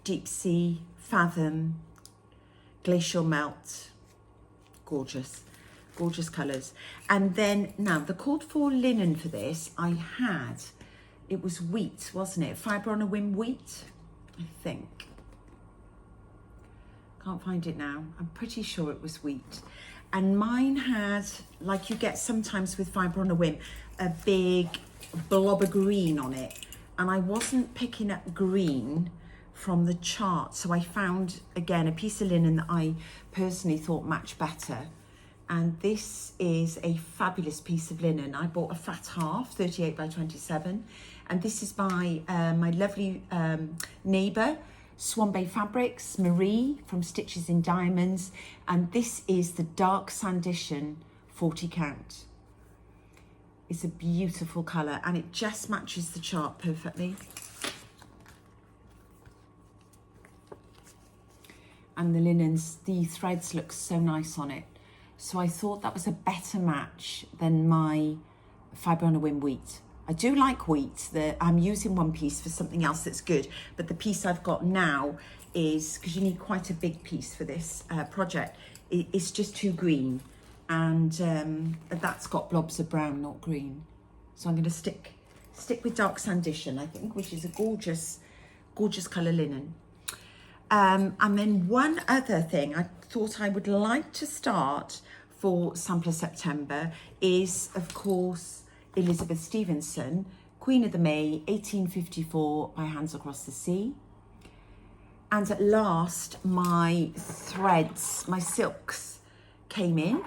Deep Sea, Fathom, Glacial Melt. Gorgeous, gorgeous colours. And then now the called for linen for this, it was wheat, wasn't it? Fibre on a Whim wheat, I think. Can't find it now. I'm pretty sure it was wheat. And mine had, like you get sometimes with Fibre on a Whim, a big blob of green on it. And I wasn't picking up green from the chart. So I found, again, a piece of linen that I personally thought matched better. And this is a fabulous piece of linen. I bought a fat half, 38 by 27. And this is by my lovely neighbour, Swan Bay Fabrics, Marie from Stitches in Diamonds. And this is the dark sandition 40 count. It's a beautiful colour and it just matches the chart perfectly. And the linens, the threads look so nice on it. So I thought that was a better match than my Fibre on a Whim wheat. I do like wheat. I'm using one piece for something else that's good, but the piece I've got now is, because you need quite a big piece for this project, it's just too green. And that's got blobs of brown, not green. So I'm going to stick with dark sandition, I think, which is a gorgeous, gorgeous colour linen. And then one other thing I thought I would like to start for Sampler September is, of course, Elizabeth Stevenson, Queen of the May, 1854, by Hands Across the Sea. And at last, my threads, my silks came in.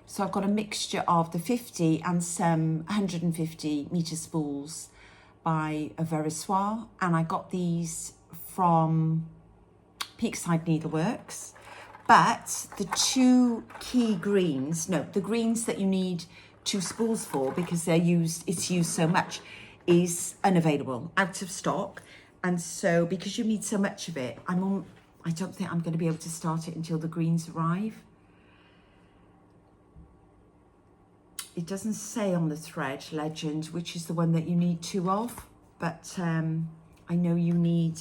So I've got a mixture of the 50 and some 150 metre spools by Verissoir. And I got these from Peakside Needleworks. But the 2 key greens, the greens that you need 2 spools for, because it's used so much, is unavailable, out of stock. And so because you need so much of it, I don't think I'm going to be able to start it until the greens arrive. It doesn't say on the thread legend which is the one that you need 2 of, but I know you need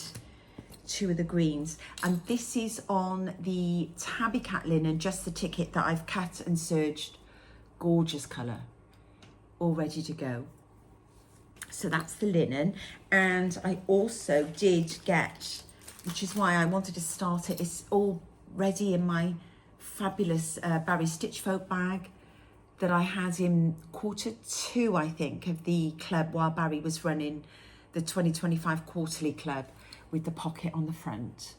2 of the greens. And this is on the Tabby Cat linen, just the ticket that I've cut and serged. Gorgeous colour, all ready to go. So that's the linen. And I also did get, which is why I wanted to start it, it's all ready in my fabulous Barry Stitch Folk bag that I had in Q2, I think, of the club while Barry was running the 2025 quarterly club, with the pocket on the front.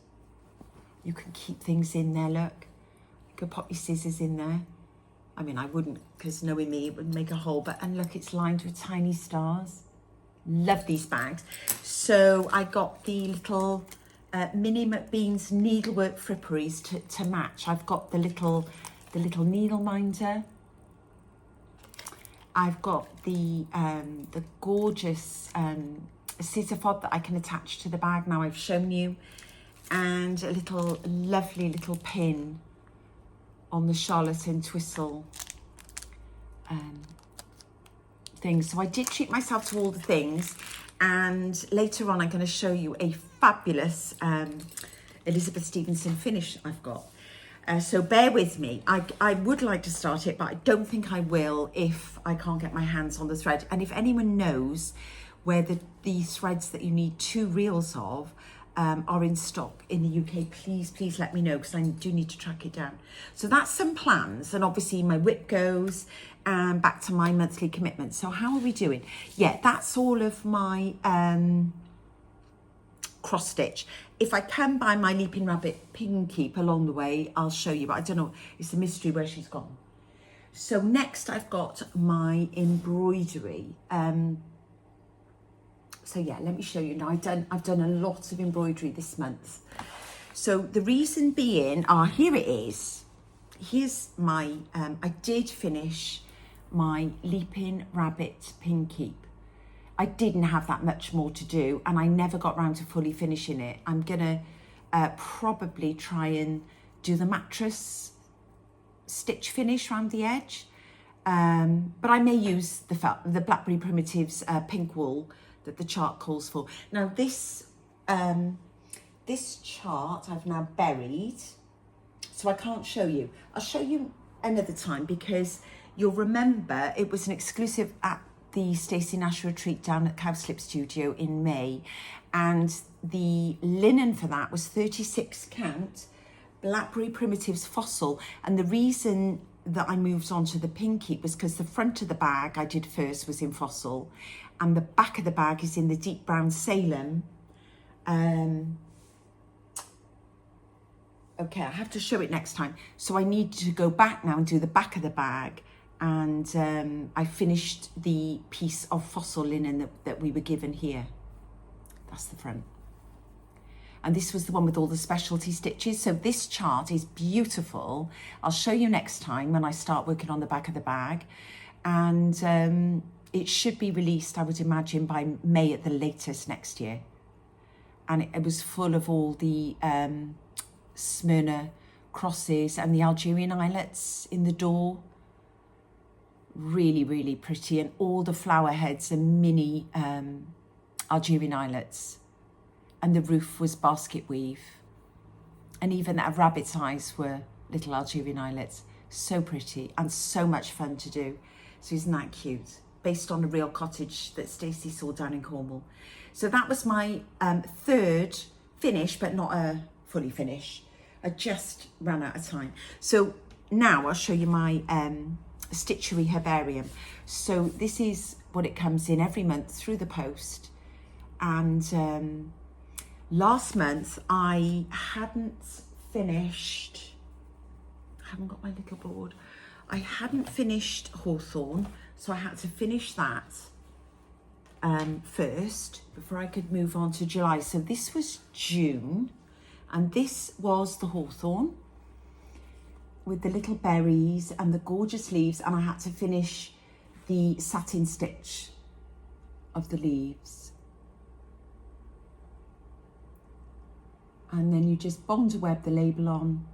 You can keep things in there, look. You could pop your scissors in there. I mean, I wouldn't, because knowing me, it would make a hole, and look, it's lined with tiny stars. Love these bags. So I got the little Minnie McBean's needlework fripperies to match. I've got the little needle minder. I've got the gorgeous scissor fob that I can attach to the bag now I've shown you, and a lovely little pin on the Charlotte and Twistle thing. So I did treat myself to all the things, and later on I'm going to show you a fabulous Elizabeth Stevenson finish I've got. So bear with me. I would like to start it, but I don't think I will if I can't get my hands on the thread. And if anyone knows where the threads that you need 2 reels of, are in stock in the UK, please let me know, because I do need to track it down. So that's some plans, and obviously my whip goes, and back to my monthly commitment. So how are we doing? Yeah, that's all of my cross stitch. If I can buy my Leaping Rabbit pin keep along the way, I'll show you, but I don't know, it's a mystery where she's gone. So next I've got my embroidery. So yeah, let me show you now. I've done a lot of embroidery this month. So the reason being, here it is. Here's my, I did finish my Leaping Rabbit pin keep. I didn't have that much more to do, and I never got round to fully finishing it. I'm gonna probably try and do the mattress stitch finish around the edge. But I may use the Blackberry Primitives pink wool that the chart calls for. Now this chart I've now buried, so I can't show you. I'll show you another time, because you'll remember it was an exclusive at the Stacey Nash retreat down at Cowslip Studio in May, and the linen for that was 36 count Blackberry Primitives Fossil. And the reason that I moved on to the pink keep was because the front of the bag I did first was in Fossil, and the back of the bag is in the deep brown Salem. Okay, I have to show it next time. So I need to go back now and do the back of the bag. And I finished the piece of Fossil linen that we were given here. That's the front. And this was the one with all the specialty stitches. So this chart is beautiful. I'll show you next time when I start working on the back of the bag. And it should be released, I would imagine, by May at the latest next year. And it was full of all the Smyrna crosses and the Algerian eyelets in the door. Really, really pretty. And all the flower heads and mini Algerian eyelets. And the roof was basket weave. And even that rabbit's eyes were little Algerian eyelets. So pretty and so much fun to do. So isn't that cute? Based on a real cottage that Stacey saw down in Cornwall. So that was my third finish, but not a fully finish. I just ran out of time. So now I'll show you my stitchery herbarium. So this is what it comes in every month through the post. And last month I hadn't finished, I haven't got my little board. I hadn't finished Hawthorn, so I had to finish that first before I could move on to July. So this was June, and this was the Hawthorn with the little berries and the gorgeous leaves, and I had to finish the satin stitch of the leaves. And then you just bond web the label on.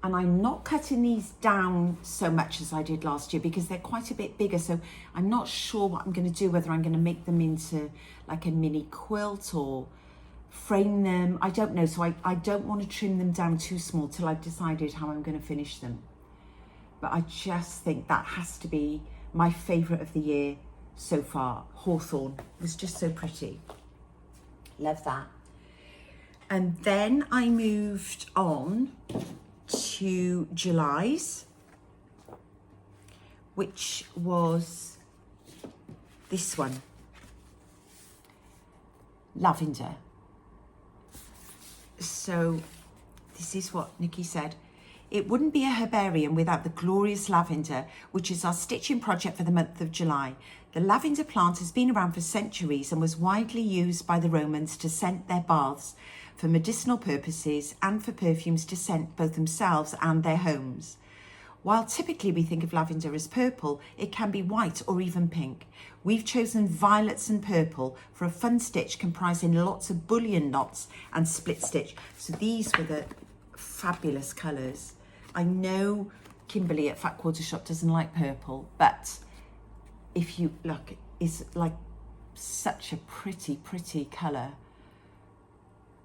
And I'm not cutting these down so much as I did last year because they're quite a bit bigger. So I'm not sure what I'm going to do, whether I'm going to make them into like a mini quilt or frame them. I don't know. So I don't want to trim them down too small till I've decided how I'm going to finish them. But I just think that has to be my favourite of the year so far. Hawthorn was just so pretty. Love that. And then I moved on to July's, which was this one, lavender. So this is what Nikki said. It wouldn't be a herbarium without the glorious lavender, which is our stitching project for the month of July. The lavender plant has been around for centuries and was widely used by the Romans to scent their baths, for medicinal purposes and for perfumes to scent both themselves and their homes. While typically we think of lavender as purple, it can be white or even pink. We've chosen violets and purple for a fun stitch comprising lots of bullion knots and split stitch. So these were the fabulous colours. I know Kimberly at Fat Quarter Shop doesn't like purple, but if you look, it's like such a pretty, pretty colour.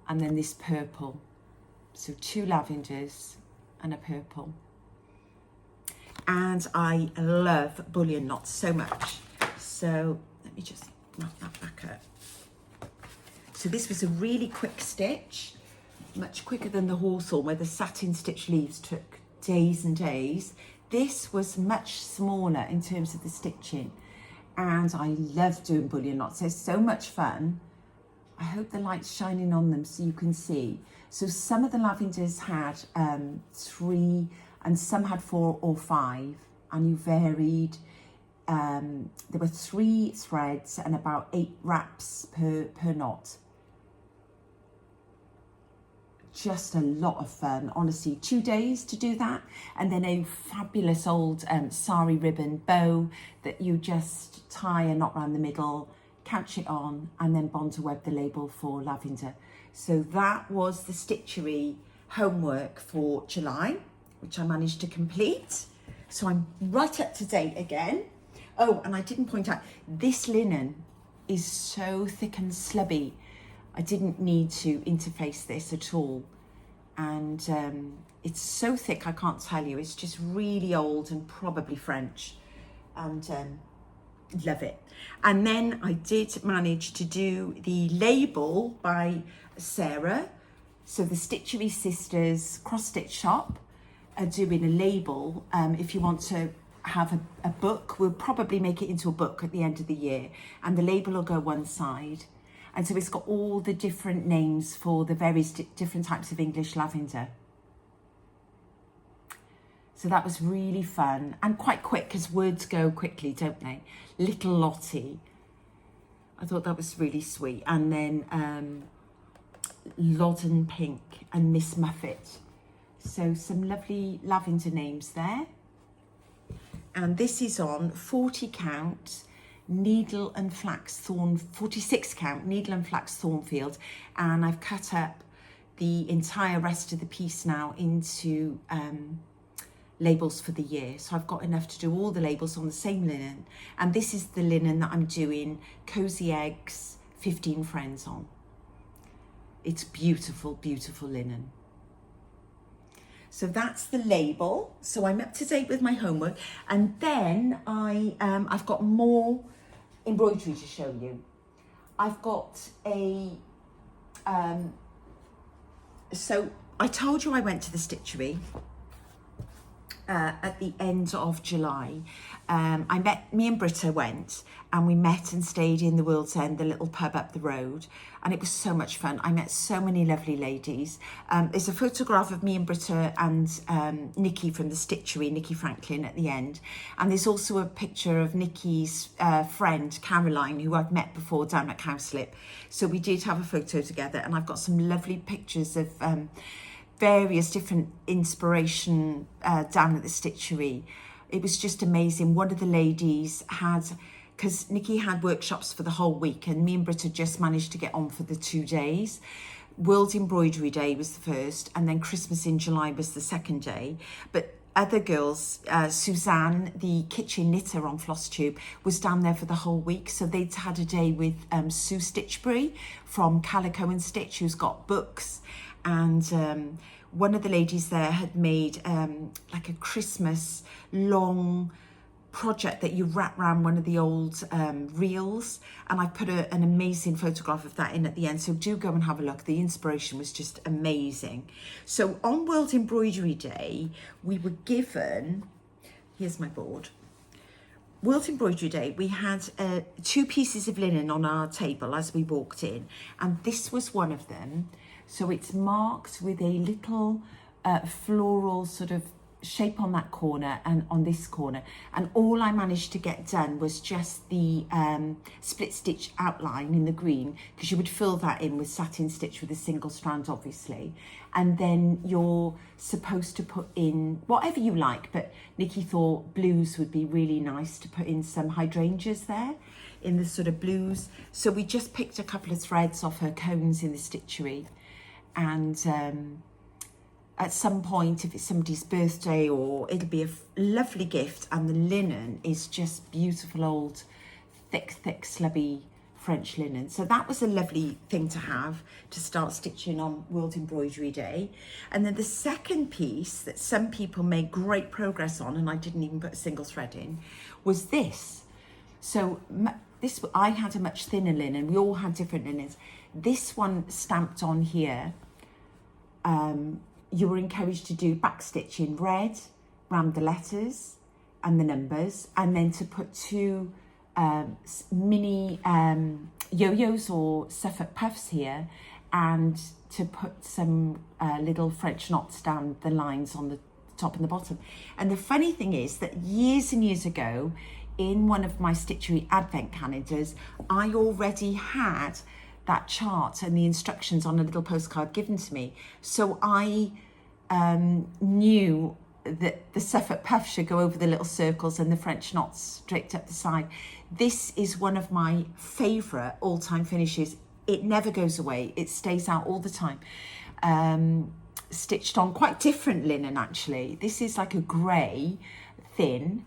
And then this purple. So 2 lavenders and a purple. And I love bullion knots so much. So let me just wrap that back up. So this was a really quick stitch, much quicker than the hawthorn where the satin stitch leaves took days and days. This was much smaller in terms of the stitching, and I love doing bullion knots. They're so much fun. I hope the light's shining on them so you can see. So some of the lavenders had 3 and some had 4 or 5, and you varied. There were 3 threads and about 8 wraps per knot. Just a lot of fun, honestly. 2 days to do that, and then a fabulous old sari ribbon bow that you just tie a knot around the middle, catch it on, and then bond to web the label for lavender. So that was the stitchery homework for July, which I managed to complete. So I'm right up to date again. Oh, and I didn't point out, this linen is so thick and slubby. I didn't need to interface this at all. And it's so thick, I can't tell you. It's just really old and probably French. And love it. And then I did manage to do the label by Sarah. So the Stitchery Sisters cross stitch shop are doing a label. If you want to have a book, we'll probably make it into a book at the end of the year, and the label will go one side. And so it's got all the different names for the various different types of English lavender. So that was really fun and quite quick, because words go quickly, don't they? Little Lottie. I thought that was really sweet. And then Loddon Pink and Miss Muffet. So some lovely lavender names there. And this is on 40 count needle and flax thorn, 46 count needle and flax thornfield, and I've cut up the entire rest of the piece now into labels for the year. So I've got enough to do all the labels on the same linen, and this is the linen that I'm doing Cozy Eggs 15 Friends on. It's beautiful, beautiful linen. So that's the label. So I'm up to date with my homework, and then I've got more embroidery to show you. I've got a so I told you I went to the Stitchery at the end of July. Me and Britta went, and we met and stayed in the World's End, the little pub up the road, and it was so much fun. I met so many lovely ladies. There's a photograph of me and Britta and Nikki from the Stitchery, Nikki Franklin, at the end. And there's also a picture of Nikki's friend, Caroline, who I've met before down at Cowslip. So we did have a photo together, and I've got some lovely pictures of various different inspiration down at the Stitchery. It was just amazing. One of the ladies had, because Nikki had workshops for the whole week, and me and Britta just managed to get on for the 2 days. World Embroidery Day was the first, and then Christmas in July was the second day. But other girls, Suzanne, the kitchen knitter on Flosstube, was down there for the whole week. So they'd had a day with Sue Stitchbury from Calico and Stitch, who's got books. And one of the ladies there had made like a Christmas long project that you wrap around one of the old reels, and I put an amazing photograph of that in at the end, so do go and have a look. The inspiration was just amazing. So on World Embroidery Day we were given, here's my board, World Embroidery Day, we had 2 pieces of linen on our table as we walked in, and this was one of them. So it's marked with a little floral sort of shape on that corner and on this corner. And all I managed to get done was just the split stitch outline in the green, because you would fill that in with satin stitch with a single strand, obviously. And then you're supposed to put in whatever you like, but Nikki thought blues would be really nice to put in some hydrangeas there in the sort of blues. So we just picked a couple of threads off her cones in the Stitchery. And at some point, if it's somebody's birthday, or it'll be a lovely gift. And the linen is just beautiful old thick slubby French linen. So that was a lovely thing to have to start stitching on World Embroidery Day. And then the second piece that some people made great progress on, and I didn't even put a single thread in, was this. So I had a much thinner linen. We all had different linens. This one stamped on here, you were encouraged to do backstitch in red around the letters and the numbers, and then to put two mini yo-yos or Suffolk puffs here, and to put some little French knots down the lines on the top and the bottom. And the funny thing is that years and years ago, in one of my Stitchery advent calendars, I already had that chart and the instructions on a little postcard given to me. So I knew that the Suffolk puff should go over the little circles and the French knots straight up the side. This is one of my favourite all-time finishes. It never goes away. It stays out all the time. Stitched on quite different linen, actually. This is like a grey, thin,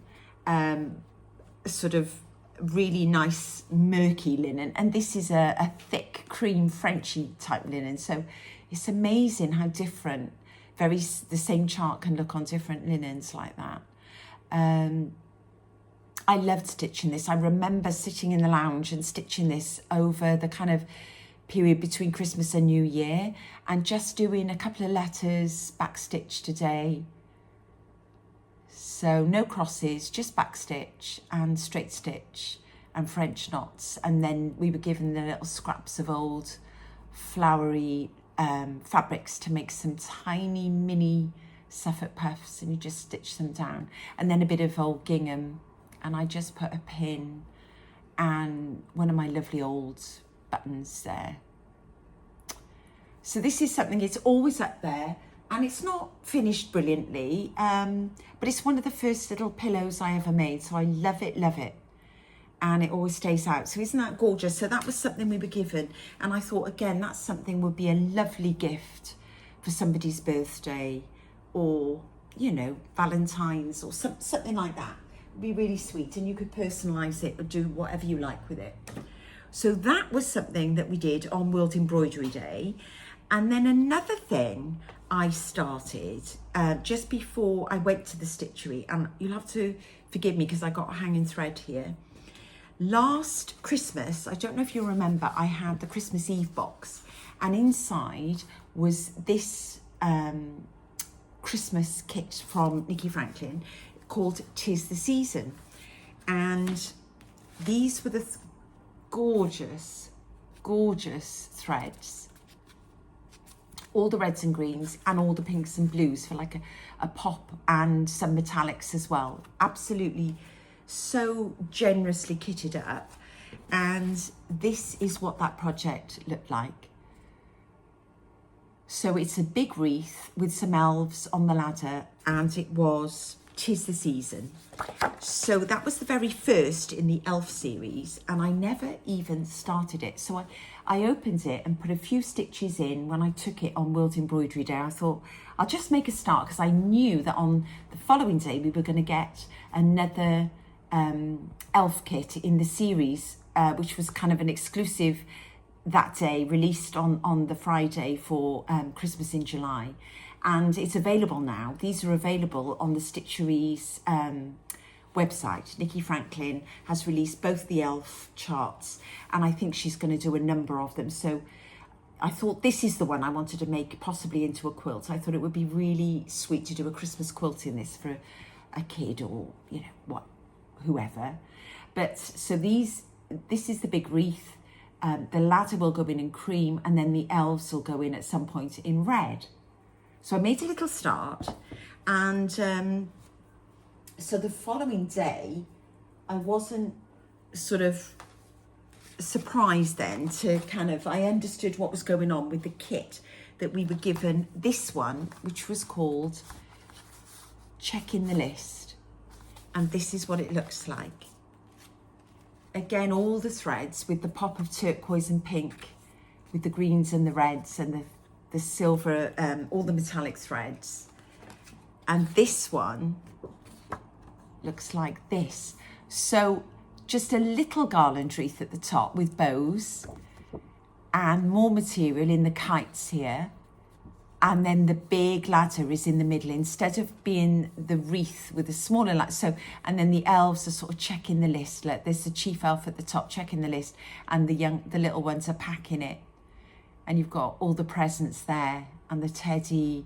sort of really nice murky linen, and this is a thick cream Frenchy type linen. So it's amazing how different the same chart can look on different linens like that. I loved stitching this. I remember sitting in the lounge and stitching this over the kind of period between Christmas and New Year, and just doing a couple of letters backstitched a day. So no crosses, just backstitch and straight stitch and French knots. And then we were given the little scraps of old flowery fabrics to make some tiny mini Suffolk puffs, and you just stitch them down. And then a bit of old gingham, and I just put a pin and one of my lovely old buttons there. So this is something, it's always up there, and it's not finished brilliantly, but it's one of the first little pillows I ever made, so I love it, and it always stays out. So isn't that gorgeous? So that was something we were given, and I thought, again, that's something would be a lovely gift for somebody's birthday, or, you know, Valentine's, or something like that. It'd be really sweet, and you could personalise it or do whatever you like with it. So that was something that we did on World Embroidery Day. And then another thing I started just before I went to the Stitchery, and you'll have to forgive me because I got a hanging thread here. Last Christmas, I don't know if you remember, I had the Christmas Eve box, and inside was this Christmas kit from Nikki Franklin called "'Tis the Season." And these were the gorgeous, gorgeous threads. All the reds and greens and all the pinks and blues for like a pop, and some metallics as well. Absolutely so generously kitted up. And this is what that project looked like. So it's a big wreath with some elves on the ladder, and it was "'Tis the Season." So that was the very first in the elf series, and I never even started it. So I opened it and put a few stitches in when I took it on World Embroidery Day. I thought I'll just make a start, because I knew that on the following day we were going to get another elf kit in the series, which was kind of an exclusive that day, released on the Friday for Christmas in July. And it's available now. These are available on the Stitchery's website. Nikki Franklin has released both the elf charts, and I think she's going to do a number of them. So I thought this is the one I wanted to make possibly into a quilt. I thought it would be really sweet to do a Christmas quilt in this for a kid, or, you know, whoever. But so this is the big wreath. The ladder will go in cream, and then the elves will go in at some point in red. So I made a little start, and so the following day, I wasn't sort of surprised then to I understood what was going on with the kit that we were given. This one, which was called Check in the List, and this is what it looks like. Again, all the threads with the pop of turquoise and pink, with the greens and the reds and the silver, all the metallic threads. And this one looks like this. So just a little garland wreath at the top with bows, and more material in the kites here, and then the big ladder is in the middle instead of being the wreath with a smaller ladder. So, and then the elves are sort of checking the list. Like there's the chief elf at the top checking the list, and the little ones are packing it. And you've got all the presents there and the teddy.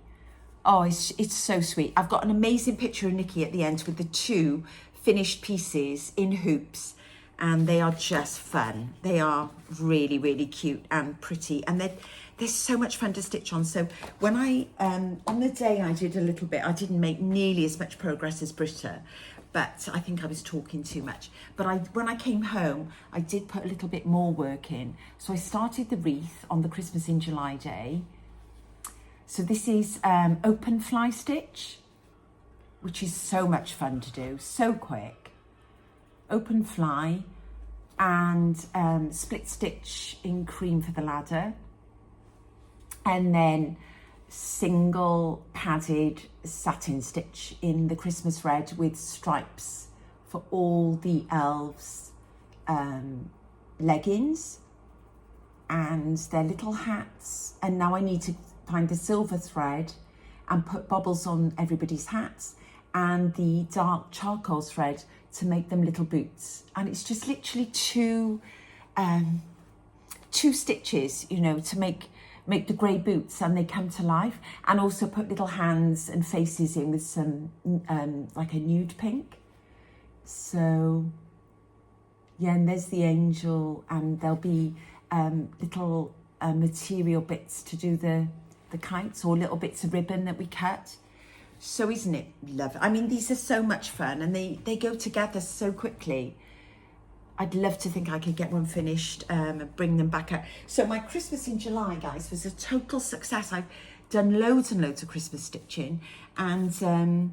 Oh, it's so sweet. I've got an amazing picture of Nikki at the end with the 2 finished pieces in hoops, and they are just fun. They are really, really cute and pretty, and they're so much fun to stitch on. So when on the day I did a little bit, I didn't make nearly as much progress as Britta, but I think I was talking too much. But when I came home, I did put a little bit more work in. So I started the wreath on the Christmas in July day. So this is open fly stitch, which is so much fun to do, so quick. Open fly and split stitch in cream for the ladder. And then single padded satin stitch in the Christmas red with stripes for all the elves' leggings and their little hats. And now I need to find the silver thread and put bobbles on everybody's hats, and the dark charcoal thread to make them little boots. And it's just literally two stitches, you know, to make the grey boots, and they come to life. And also put little hands and faces in with some like a nude pink. So yeah, and there's the angel, and there'll be little material bits to do the kites, or little bits of ribbon that we cut. So isn't it lovely? I mean, these are so much fun, and they go together so quickly. I'd love to think I could get one finished and bring them back out. So my Christmas in July, guys, was a total success. I've done loads and loads of Christmas stitching, and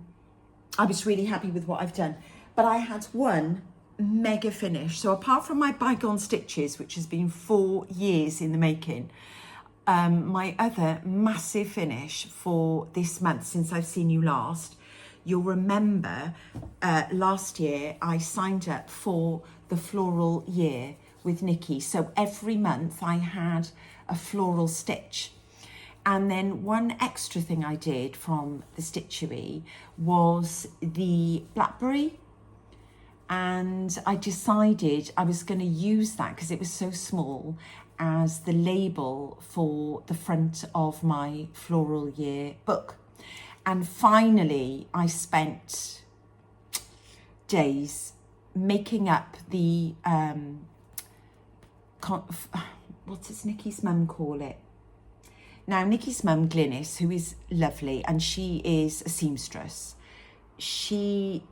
I was really happy with what I've done. But I had one mega finish. So apart from my bygone stitches, which has been 4 years in the making, my other massive finish for this month, since I've seen you last, you'll remember last year I signed up for the floral year with Nikki. So every month I had a floral stitch. And then one extra thing I did from the stitchery was the blackberry. And I decided I was going to use that, because it was so small, as the label for the front of my floral year book. And finally I spent days making up the what does Nikki's mum call it? Now, Nikki's mum, Glynis, who is lovely, and she is a seamstress, she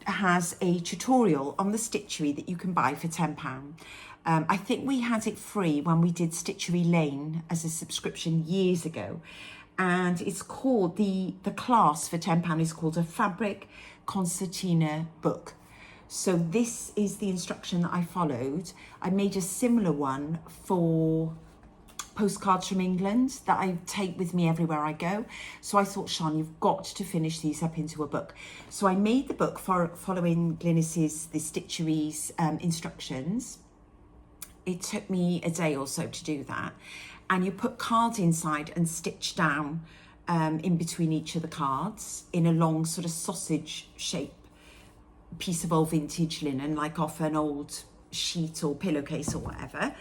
has a tutorial on the stitchery that you can buy for £10. I think we had it free when we did Stitchery Lane as a subscription years ago. And it's called, the class for £10 is called a Fabric Concertina book. So this is the instruction that I followed. I made a similar one for postcards from England that I take with me everywhere I go. So I thought, Sian, you've got to finish these up into a book. So I made the book following Glynis's, the Stitchery's instructions. It took me a day or so to do that. And you put cards inside and stitch down in between each of the cards in a long sort of sausage shape piece of old vintage linen, like off an old sheet or pillowcase or whatever.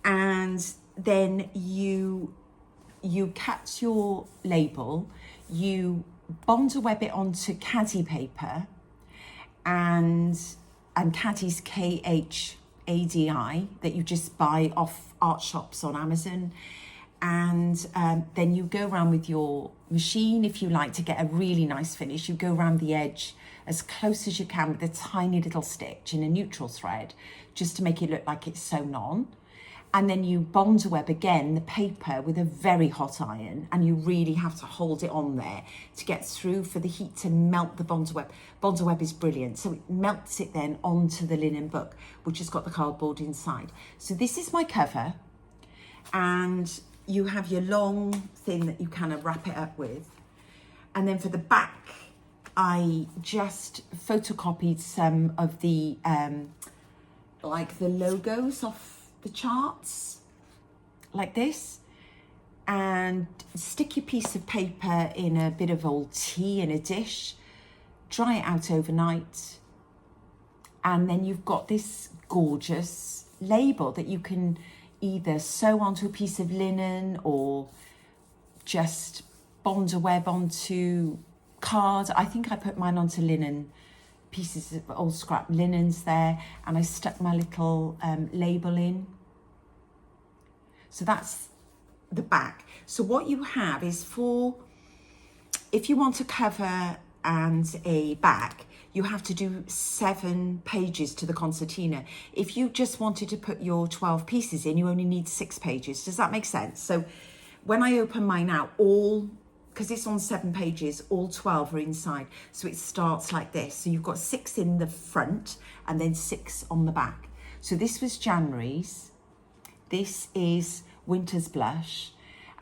And then you cut your label, you bond a web it onto caddy paper, and caddy's KHADI that you just buy off art shops on Amazon. And then you go around with your machine, if you like to get a really nice finish, you go around the edge as close as you can with a tiny little stitch in a neutral thread, just to make it look like it's sewn on. And then you bond a web again, the paper, with a very hot iron, and you really have to hold it on there to get through for the heat to melt the bond web. Bond web is brilliant. So it melts it then onto the linen book, which has got the cardboard inside. So this is my cover, and you have your long thing that you kind of wrap it up with. And then for the back, I just photocopied some of the, like the logos off the charts, like this. and stick your piece of paper in a bit of old tea in a dish, dry it out overnight, and then you've got this gorgeous label that you can either sew onto a piece of linen or just bond a web onto card. I think I put mine onto linen, pieces of old scrap linens there, and I stuck my little label in. So that's the back. So what you have is if you want a cover and a back, you have to do 7 pages to the concertina. If you just wanted to put your 12 pieces in, you only need 6 pages. Does that make sense? So when I open mine out, because it's on 7 pages, all 12 are inside. So it starts like this. So you've got 6 in the front and then 6 on the back. So this was January's. This is Winter's Blush.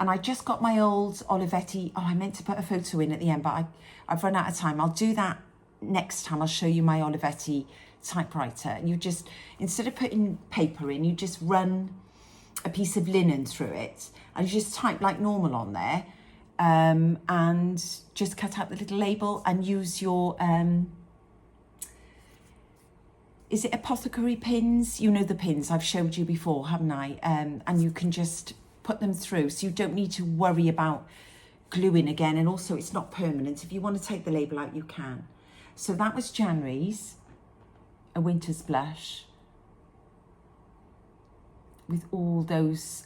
And I just got my old Olivetti. Oh, I meant to put a photo in at the end, but I've run out of time. I'll do that next time. I'll show you my Olivetti typewriter. And you just, instead of putting paper in, you just run a piece of linen through it. And you just type like normal on there. And just cut out the little label and use your, is it apothecary pins? You know the pins, I've showed you before, haven't I? And you can just put them through, so you don't need to worry about gluing again. And also it's not permanent. If you want to take the label out, you can. So that was January's, A Winter's Blush, with all those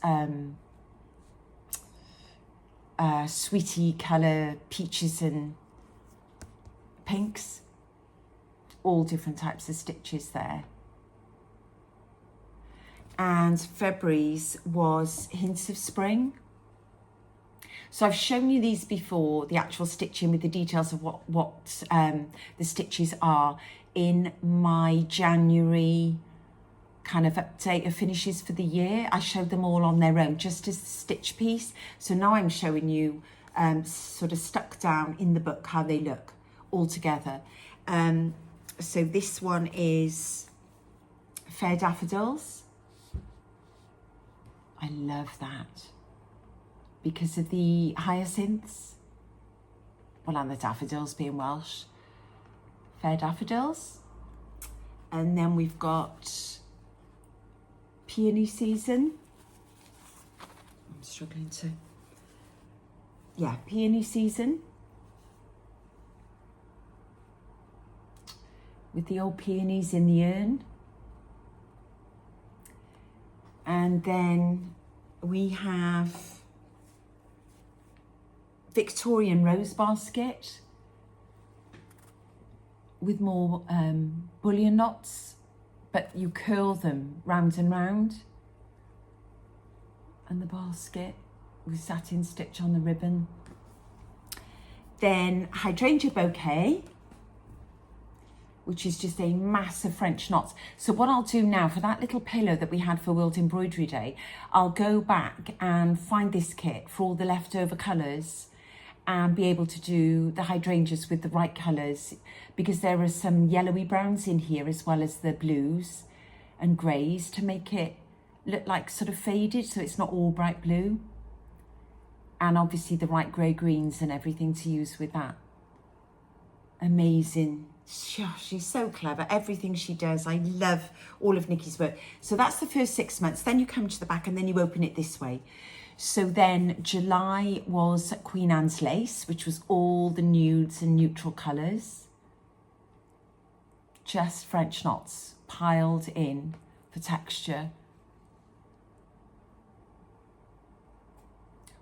sweetie colour, peaches and pinks, all different types of stitches there. And February's was Hints of Spring. So I've shown you these before, the actual stitching with the details of what the stitches are in my January kind of update of finishes for the year. I showed them all on their own, just as the stitch piece. So now I'm showing you sort of stuck down in the book how they look all together. So this one is Fair Daffodils. I love that because of the hyacinths. Well, and the daffodils being Welsh. Fair Daffodils. And then we've got Peony Season. I'm struggling to... Yeah, Peony Season. With the old peonies in the urn. And then we have Victorian Rose Basket with more bullion knots, but you curl them round and round. And the basket with satin stitch on the ribbon. Then Hydrangea Bouquet, which is just a massive French knots. So what I'll do now, for that little pillow that we had for World Embroidery Day, I'll go back and find this kit for all the leftover colours and be able to do the hydrangeas with the right colours, because there are some yellowy browns in here as well as the blues and greys to make it look like sort of faded, so it's not all bright blue. And obviously the right grey greens and everything to use with that. Amazing. She's so clever. Everything she does, I love all of Nikki's work. So that's the first 6 months. Then you come to the back and then you open it this way. So then July was Queen Anne's Lace, which was all the nudes and neutral colours. Just French knots piled in for texture.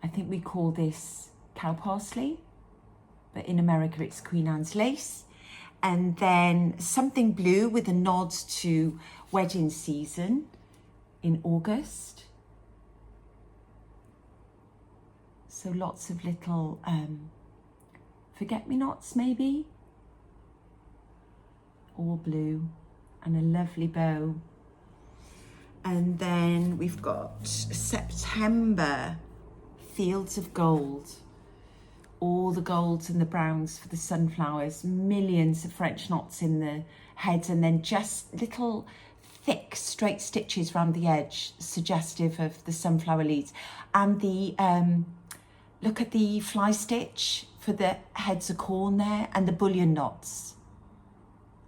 I think we call this cow parsley, but in America it's Queen Anne's Lace. And then something blue with a nod to wedding season in August. So lots of little forget-me-nots maybe. All blue and a lovely bow. And then we've got September, Fields of Gold. All the golds and the browns for the sunflowers, millions of French knots in the head, and then just little thick straight stitches around the edge, suggestive of the sunflower leaves. And the, look at the fly stitch for the heads of corn there, and the bullion knots.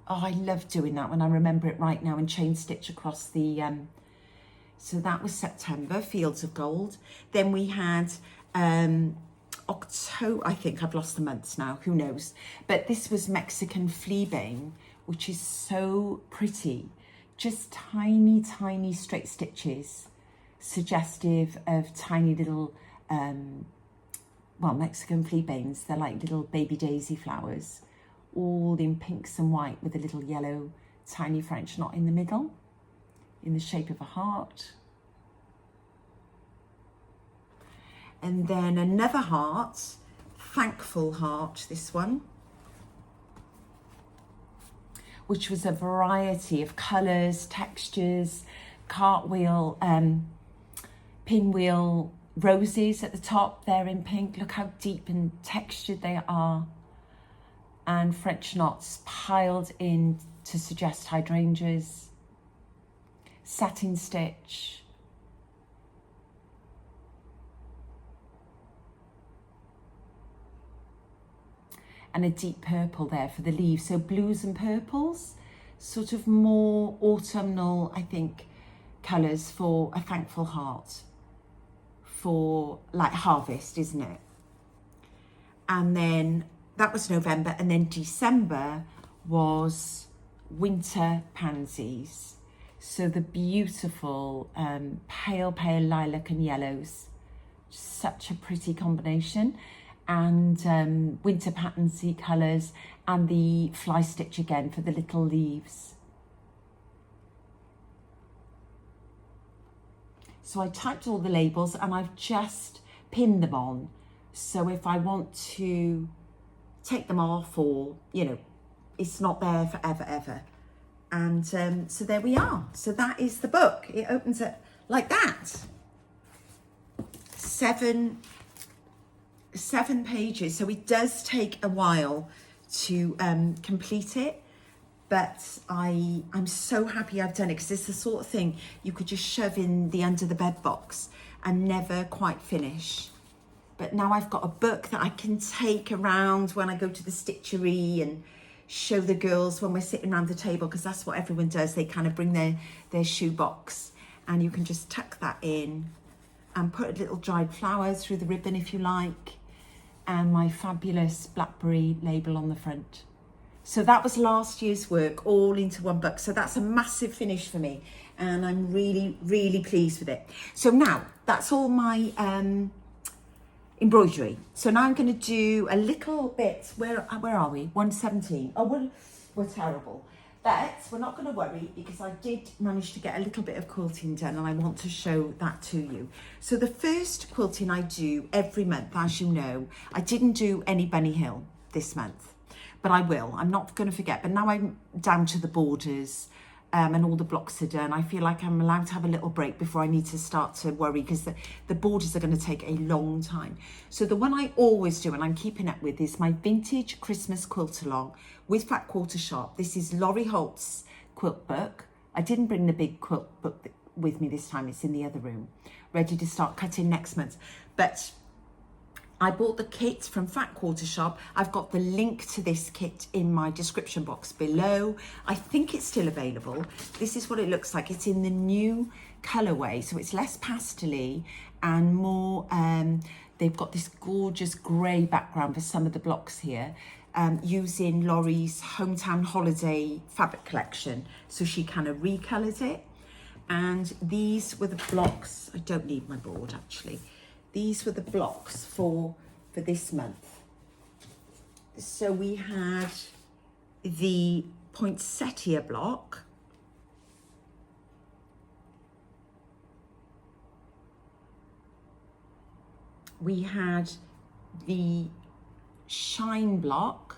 Oh, I love doing that when I remember it right now, and chain stitch across the, so that was September, Fields of Gold. Then we had October, I think I've lost the months now, who knows. But this was Mexican fleabane, which is so pretty. Just tiny, tiny straight stitches, suggestive of tiny little, well, Mexican fleabanes. They're like little baby daisy flowers, all in pinks and white with a little yellow tiny French knot in the middle, in the shape of a heart. And then another heart, thankful heart, this one, which was a variety of colours, textures, cartwheel, pinwheel roses at the top there in pink. Look how deep and textured they are. And French knots piled in to suggest hydrangeas. Satin stitch. And a deep purple there for the leaves. So blues and purples, sort of more autumnal, I think, colours for a thankful heart, for like harvest, isn't it? And then that was November, and then December was winter pansies. So the beautiful pale lilac and yellows, such a pretty combination. And winter pansy colours, and the fly stitch again for the little leaves. So I typed all the labels and I've just pinned them on. So if I want to take them off, or, you know, it's not there forever, ever. And so there we are. So that is the book. It opens it like that. Seven pages, so it does take a while to complete it, but I'm so happy I've done it, because it's the sort of thing you could just shove in the under the bed box and never quite finish. But now I've got a book that I can take around when I go to the stitchery and show the girls when we're sitting around the table, because that's what everyone does. They kind of bring their shoe box, and you can just tuck that in and put a little dried flower through the ribbon if you like, and my fabulous blackberry label on the front. So that was last year's work all into one book. So that's a massive finish for me, and I'm really, really pleased with it. So now that's all my embroidery. So now I'm going to do a little bit. Where are we? 117. Oh, we're terrible. But we're not going to worry, because I did manage to get a little bit of quilting done, and I want to show that to you. So the first quilting I do every month, as you know, I didn't do any Bunny Hill this month, but I will. I'm not going to forget. But now I'm down to the borders, and all the blocks are done. I feel like I'm allowed to have a little break before I need to start to worry, because the borders are going to take a long time. So the one I always do, and I'm keeping up with, is my vintage Christmas quilt along with Fat Quarter Shop. This is Laurie Holt's quilt book. I didn't bring the big quilt book with me this time. It's in the other room, ready to start cutting next month. But I bought the kit from Fat Quarter Shop. I've got the link to this kit in my description box below. I think it's still available. This is what it looks like. It's in the new colourway, so it's less pastel-y and more, they've got this gorgeous grey background for some of the blocks here, using Laurie's Hometown Holiday fabric collection. So she kind of recoloured it. And these were the blocks. I don't need my board, actually. These were the blocks for this month. So we had the poinsettia block. We had the shine block.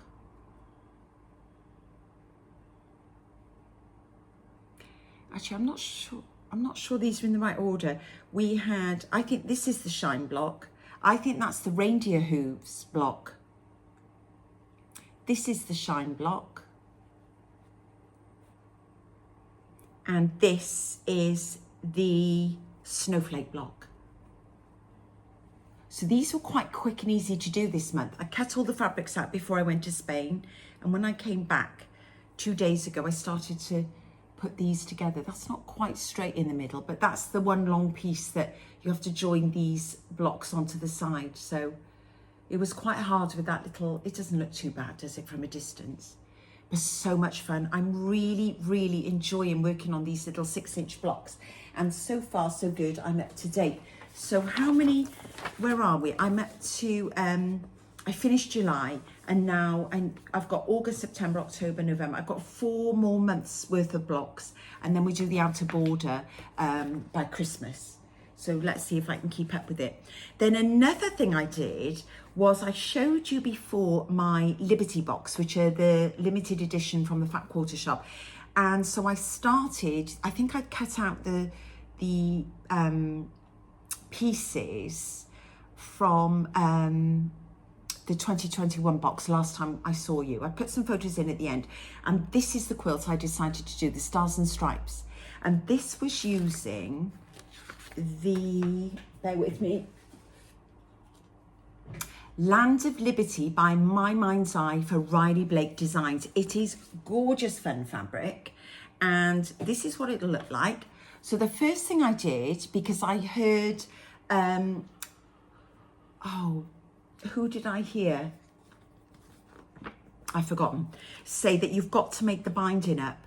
Actually, I'm not sure these are in the right order. We had, I think this is the shine block. I think that's the reindeer hooves block. This is the shine block. And this is the snowflake block. So these were quite quick and easy to do this month. I cut all the fabrics out before I went to Spain. And when I came back 2 days ago, I started to put these together. That's not quite straight in the middle, but that's the one long piece that you have to join these blocks onto the side. So it was quite hard with that little, it doesn't look too bad, does it, from a distance? But so much fun. I'm really, really enjoying working on these little 6-inch blocks. And so far, so good. I'm up to date. So how many, where are we? I'm up to, I finished July, and now I've got August, September, October, November. I've got 4 more months worth of blocks, and then we do the outer border by Christmas. So let's see if I can keep up with it. Then another thing I did was I showed you before my Liberty box, which are the limited edition from the Fat Quarter shop. And so I started, I think I'd cut out the pieces from the 2021 box last time I saw you. I put some photos in at the end, and this is the quilt I decided to do, the Stars and Stripes. And this was using the, bear with me, Land of Liberty by My Mind's Eye for Riley Blake Designs. It is gorgeous fun fabric, and this is what it'll look like. So the first thing I did, because I heard, who did I hear? I've forgotten. Say that you've got to make the binding up.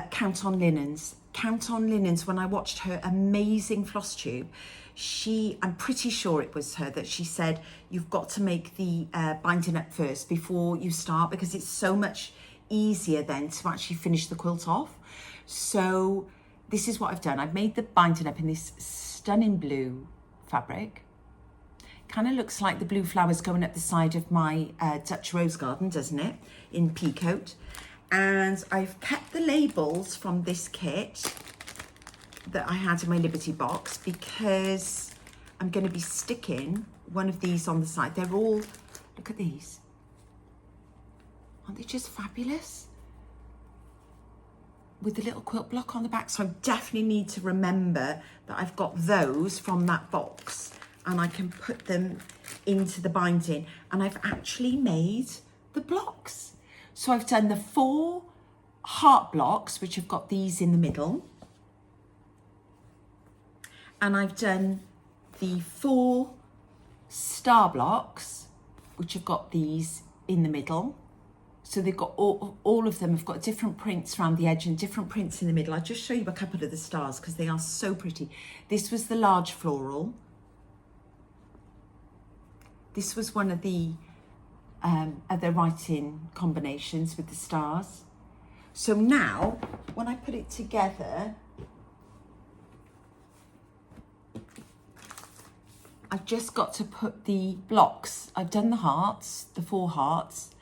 Count on Linens. Count on Linens, when I watched her amazing Flosstube, I'm pretty sure it was her that she said, you've got to make the binding up first before you start, because it's so much easier then to actually finish the quilt off. So this is what I've done. I've made the binding up in this stunning blue fabric. Kind of looks like the blue flowers going up the side of my Dutch rose garden, doesn't it? In peacoat. And I've kept the labels from this kit that I had in my Liberty box, because I'm going to be sticking one of these on the side. They're all, look at these. Aren't they just fabulous? With the little quilt block on the back. So I definitely need to remember that I've got those from that box, and I can put them into the binding. And I've actually made the blocks. So I've done the 4 heart blocks, which have got these in the middle. And I've done the 4 star blocks, which have got these in the middle. So they've got all of them have got different prints around the edge and different prints in the middle. I'll just show you a couple of the stars because they are so pretty. This was the large floral. This was one of the other writing combinations with the stars. So now, when I put it together, I've just got to put the blocks. I've done the hearts, the 4 hearts,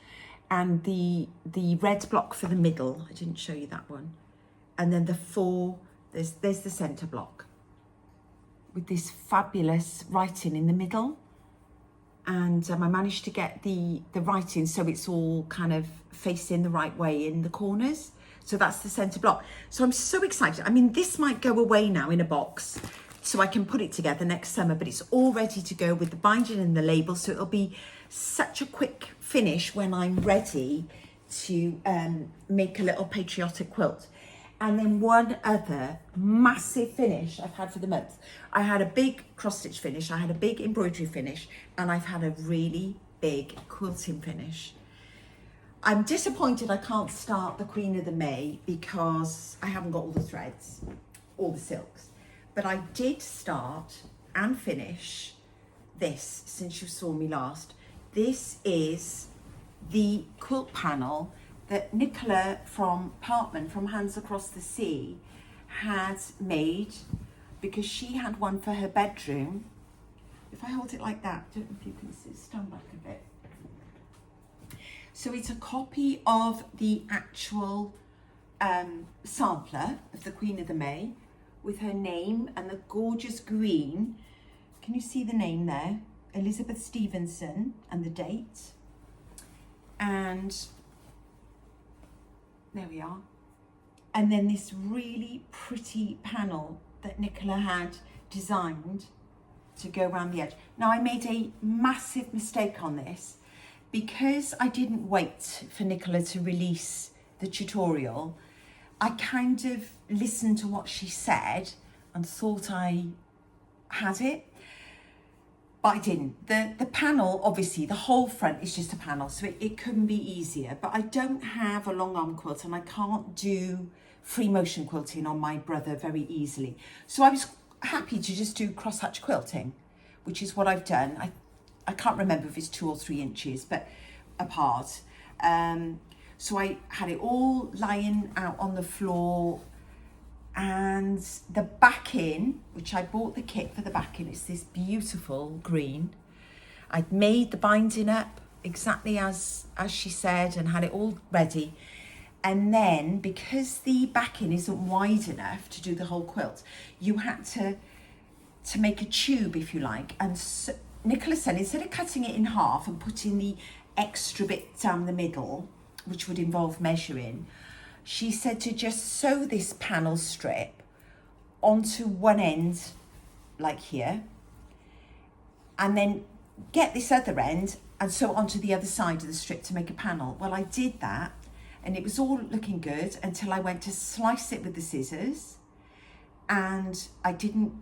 and the red block for the middle. I didn't show you that one. And then the 4, there's the center block with this fabulous writing in the middle. And I managed to get the writing so it's all kind of facing the right way in the corners. So that's the center block. So I'm so excited. I mean, this might go away now in a box so I can put it together next summer, but it's all ready to go with the binding and the label. So it'll be such a quick finish when I'm ready to make a little patriotic quilt. And then one other massive finish I've had for the month. I had a big cross-stitch finish, I had a big embroidery finish, and I've had a really big quilting finish. I'm disappointed I can't start the Queen of the May because I haven't got all the threads, all the silks. But I did start and finish this since you saw me last. This is the quilt panel that Nicola from Parkman, from Hands Across the Sea, had made because she had one for her bedroom. If I hold it like that, I don't know if you can see, stand back a bit. So it's a copy of the actual sampler of the Queen of the May with her name and the gorgeous green. Can you see the name there? Elizabeth Stevenson and the date. And there we are. and then this really pretty panel that Nicola had designed to go around the edge. Now, I made a massive mistake on this because I didn't wait for Nicola to release the tutorial. I kind of listened to what she said and thought I had it, but I didn't. The panel, obviously, the whole front is just a panel, so it couldn't be easier, but I don't have a long arm quilt and I can't do free motion quilting on my brother very easily. So I was happy to just do crosshatch quilting, which is what I've done. I can't remember if it's 2 or 3 inches, but apart. So I had it all lying out on the floor, and the backing, which I bought the kit for the backing, it's this beautiful green. I'd made the binding up exactly as she said and had it all ready. And then, because the backing isn't wide enough to do the whole quilt, you had to make a tube, if you like. And so, Nicola said, instead of cutting it in half and putting the extra bit down the middle, which would involve measuring, she said to just sew this panel strip onto one end, like here, and then get this other end and sew it onto the other side of the strip to make a panel. Well, I did that, and it was all looking good until I went to slice it with the scissors, and I didn't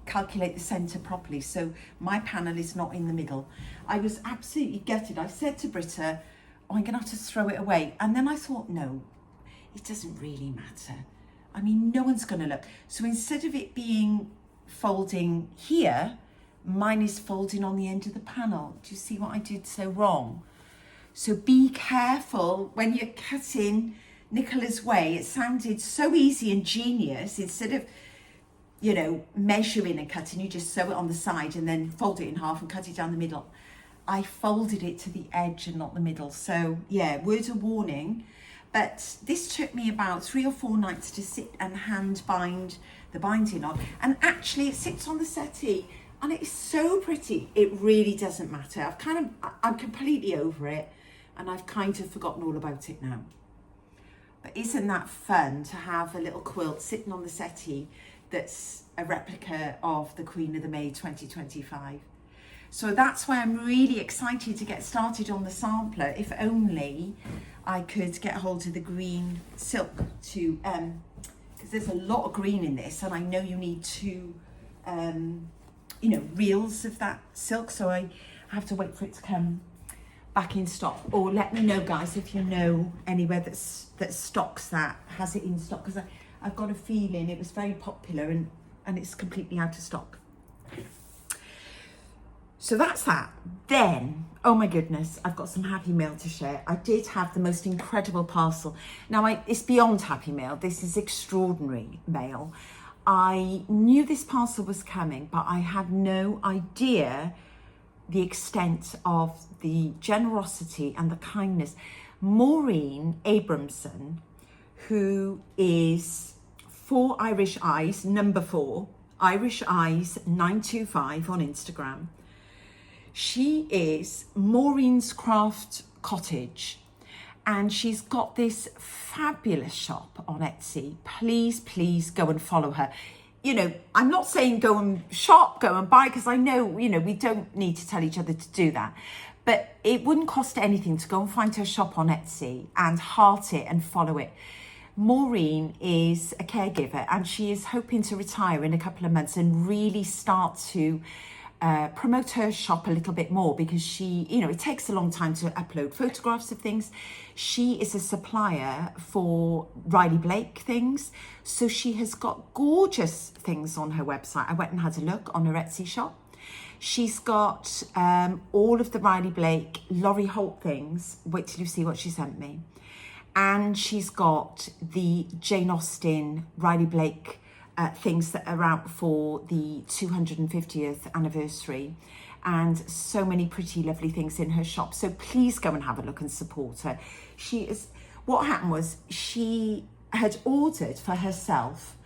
calculate the centre properly, so my panel is not in the middle. I was absolutely gutted. I said to Britta, oh, I'm gonna have to throw it away. And then I thought, no, it doesn't really matter. I mean, no one's gonna look. So instead of it being folding here, mine is folding on the end of the panel. Do you see what I did so wrong? So be careful when you're cutting Nicola's way. It sounded so easy and genius. Instead of, you know, measuring and cutting, you just sew it on the side and then fold it in half and cut it down the middle. I folded it to the edge and not the middle. So yeah, word of warning. But this took me about 3 or 4 nights to sit and hand bind the binding on. And actually it sits on the settee and it is so pretty. It really doesn't matter. I'm completely over it, and I've kind of forgotten all about it now. But isn't that fun to have a little quilt sitting on the settee that's a replica of the Queen of the May 2025? So that's why I'm really excited to get started on the sampler. If only I could get hold of the green silk to, because there's a lot of green in this, and I know you need 2, reels of that silk. So I have to wait for it to come back in stock. Or let me know, guys, if you know anywhere that stocks that, has it in stock, because I've got a feeling it was very popular and it's completely out of stock. So that's that. Then, oh my goodness, I've got some happy mail to share. I did have the most incredible parcel. Now, it's beyond happy mail. This is extraordinary mail. I knew this parcel was coming, but I had no idea the extent of the generosity and the kindness. Maureen Abramson, who is 4 Irish Eyes, number 4, Irish Eyes 925 on Instagram. She is Maureen's Craft Cottage, and she's got this fabulous shop on Etsy. Please go and follow her. You know, I'm not saying go and shop, go and buy, because I know, you know, we don't need to tell each other to do that. But it wouldn't cost anything to go and find her shop on Etsy and heart it and follow it. Maureen is a caregiver, and she is hoping to retire in a couple of months and really start to promote her shop a little bit more, because she, you know, it takes a long time to upload photographs of things. She is a supplier for Riley Blake things, so she has got gorgeous things on her website. I went and had a look on her Etsy shop. She's got all of the Riley Blake, Laurie Holt things. Wait till you see what she sent me. And she's got the Jane Austen, Riley Blake things that are out for the 250th anniversary, and so many pretty lovely things in her shop. So please go and have a look and support her. What happened was, she had ordered for herself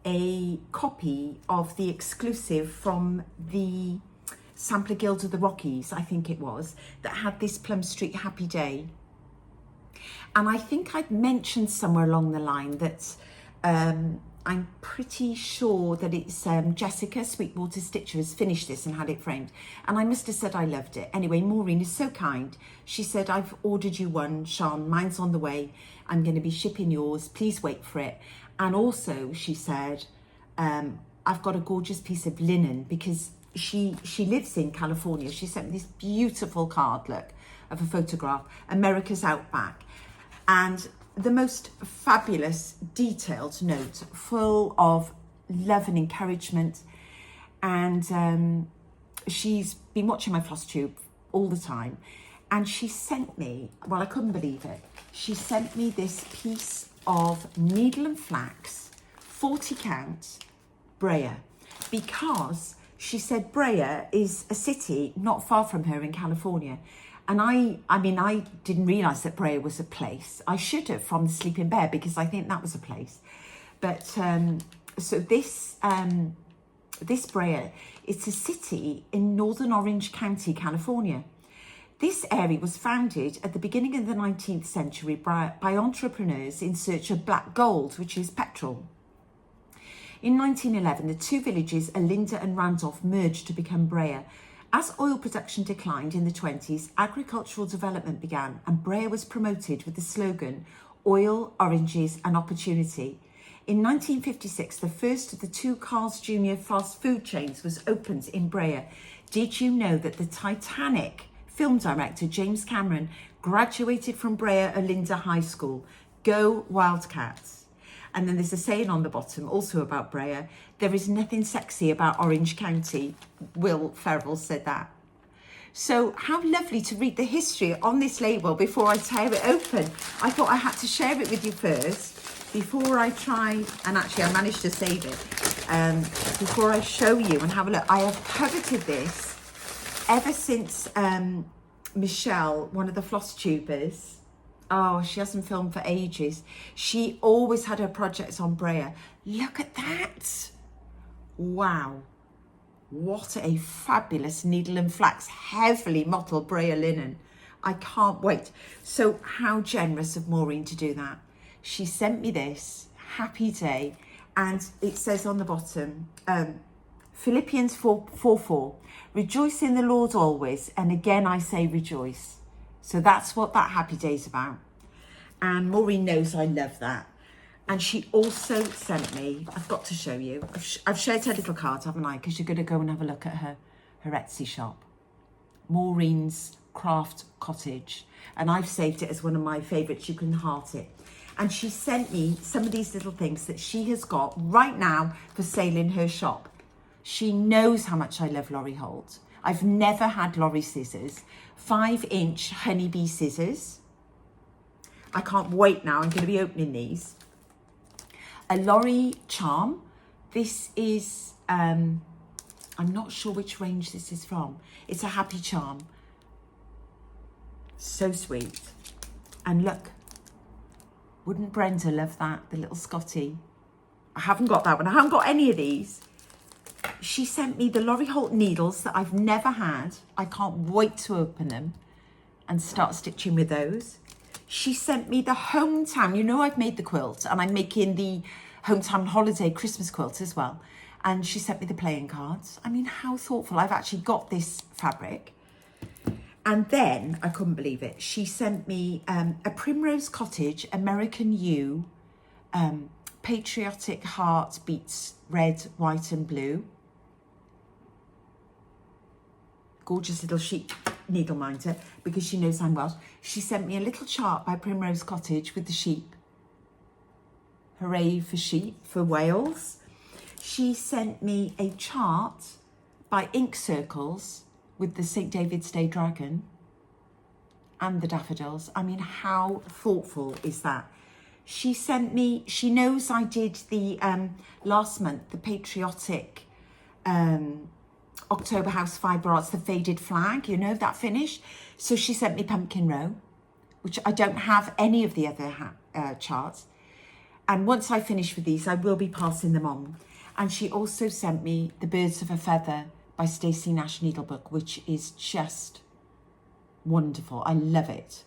a copy of the exclusive from the Sampler Guild of the Rockies, I think it was, that had this Plum Street Happy Day. And I think I'd mentioned somewhere along the line that I'm pretty sure that it's Jessica, Sweetwater Stitcher, has finished this and had it framed. And I must have said I loved it. Anyway, Maureen is so kind. She said, I've ordered you one, Sean, mine's on the way. I'm going to be shipping yours. Please wait for it. And also, she said, I've got a gorgeous piece of linen because she lives in California. She sent me this beautiful card, look, of a photograph, America's Outback. And the most fabulous detailed note, full of love and encouragement. And she's been watching my Flosstube all the time. And she sent me, well, I couldn't believe it. She sent me this piece of needle and flax, 40 count, Brea, because she said Brea is a city not far from her in California. And I mean, I didn't realise that Brea was a place. I should have from the Sleeping Bear because I think that was a place. But so this Brea, it's a city in northern Orange County, California. This area was founded at the beginning of the 19th century by entrepreneurs in search of black gold, which is petrol. In 1911, the two villages, Alinda and Randolph, merged to become Brea. As oil production declined in the 20s, agricultural development began and Brea was promoted with the slogan, oil, oranges and opportunity. In 1956, the first of the two Carl's Jr. fast food chains was opened in Brea. Did you know that the Titanic film director James Cameron graduated from Brea Alinda High School? Go Wildcats. And then there's a saying on the bottom also about Brea, there is nothing sexy about Orange County. Will Ferrell said that. So how lovely to read the history on this label before I tear it open. I thought I had to share it with you first before I try, and actually I managed to save it, before I show you and have a look. I have coveted this ever since Michelle, one of the Flosstubers, oh, she hasn't filmed for ages. She always had her projects on Brea. Look at that. Wow. What a fabulous needle and flax, heavily mottled Brea linen. I can't wait. So how generous of Maureen to do that. She sent me this, happy day. And it says on the bottom, Philippians 4:4, rejoice in the Lord always. And again, I say rejoice. So that's what that happy day is about. And Maureen knows I love that. And she also sent me, I've got to show you, I've shared her little card, haven't I? Because you're going to go and have a look at her Etsy shop. Maureen's Craft Cottage. And I've saved it as one of my favourites. You can heart it. And she sent me some of these little things that she has got right now for sale in her shop. She knows how much I love Laurie Holt. I've never had Laurie scissors. 5-inch honeybee scissors. I can't wait now. I'm going to be opening these. A Laurie charm. This is, I'm not sure which range this is from. It's a happy charm. So sweet. And look, wouldn't Brenda love that? The little Scotty. I haven't got that one. I haven't got any of these. She sent me the Laurie Holt needles that I've never had. I can't wait to open them and start stitching with those. She sent me the Hometown. You know I've made the quilt and I'm making the Hometown Holiday Christmas quilt as well. And she sent me the playing cards. I mean, how thoughtful. I've actually got this fabric. And then, I couldn't believe it, she sent me a Primrose Cottage American U Patriotic Heart Beats red, white and blue. Gorgeous little sheep needle minder because she knows I'm Welsh. She sent me a little chart by Primrose Cottage with the sheep. Hooray for sheep, for Wales. She sent me a chart by Ink Circles with the St. David's Day dragon and the daffodils. I mean, how thoughtful is that? She sent me, she knows I did the, last month, the patriotic October House Fibre Arts, the faded flag, you know, that finish. So she sent me Pumpkin Row, which I don't have any of the other charts. And once I finish with these, I will be passing them on. And she also sent me The Birds of a Feather by Stacey Nash Needlebook, which is just wonderful. I love it.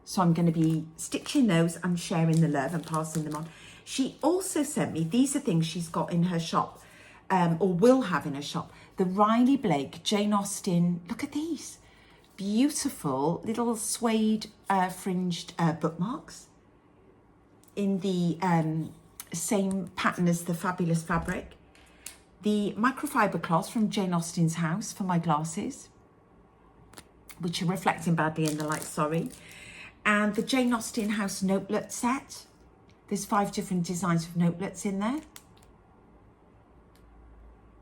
So I'm going to be stitching those and sharing the love and passing them on. She also sent me, these are things she's got in her shop, or will have in her shop. The Riley Blake, Jane Austen, look at these. Beautiful little suede fringed bookmarks in the same pattern as the fabulous fabric. The microfiber cloth from Jane Austen's house for my glasses, which are reflecting badly in the light, sorry. And the Jane Austen house notelet set. There's 5 different designs of notelets in there,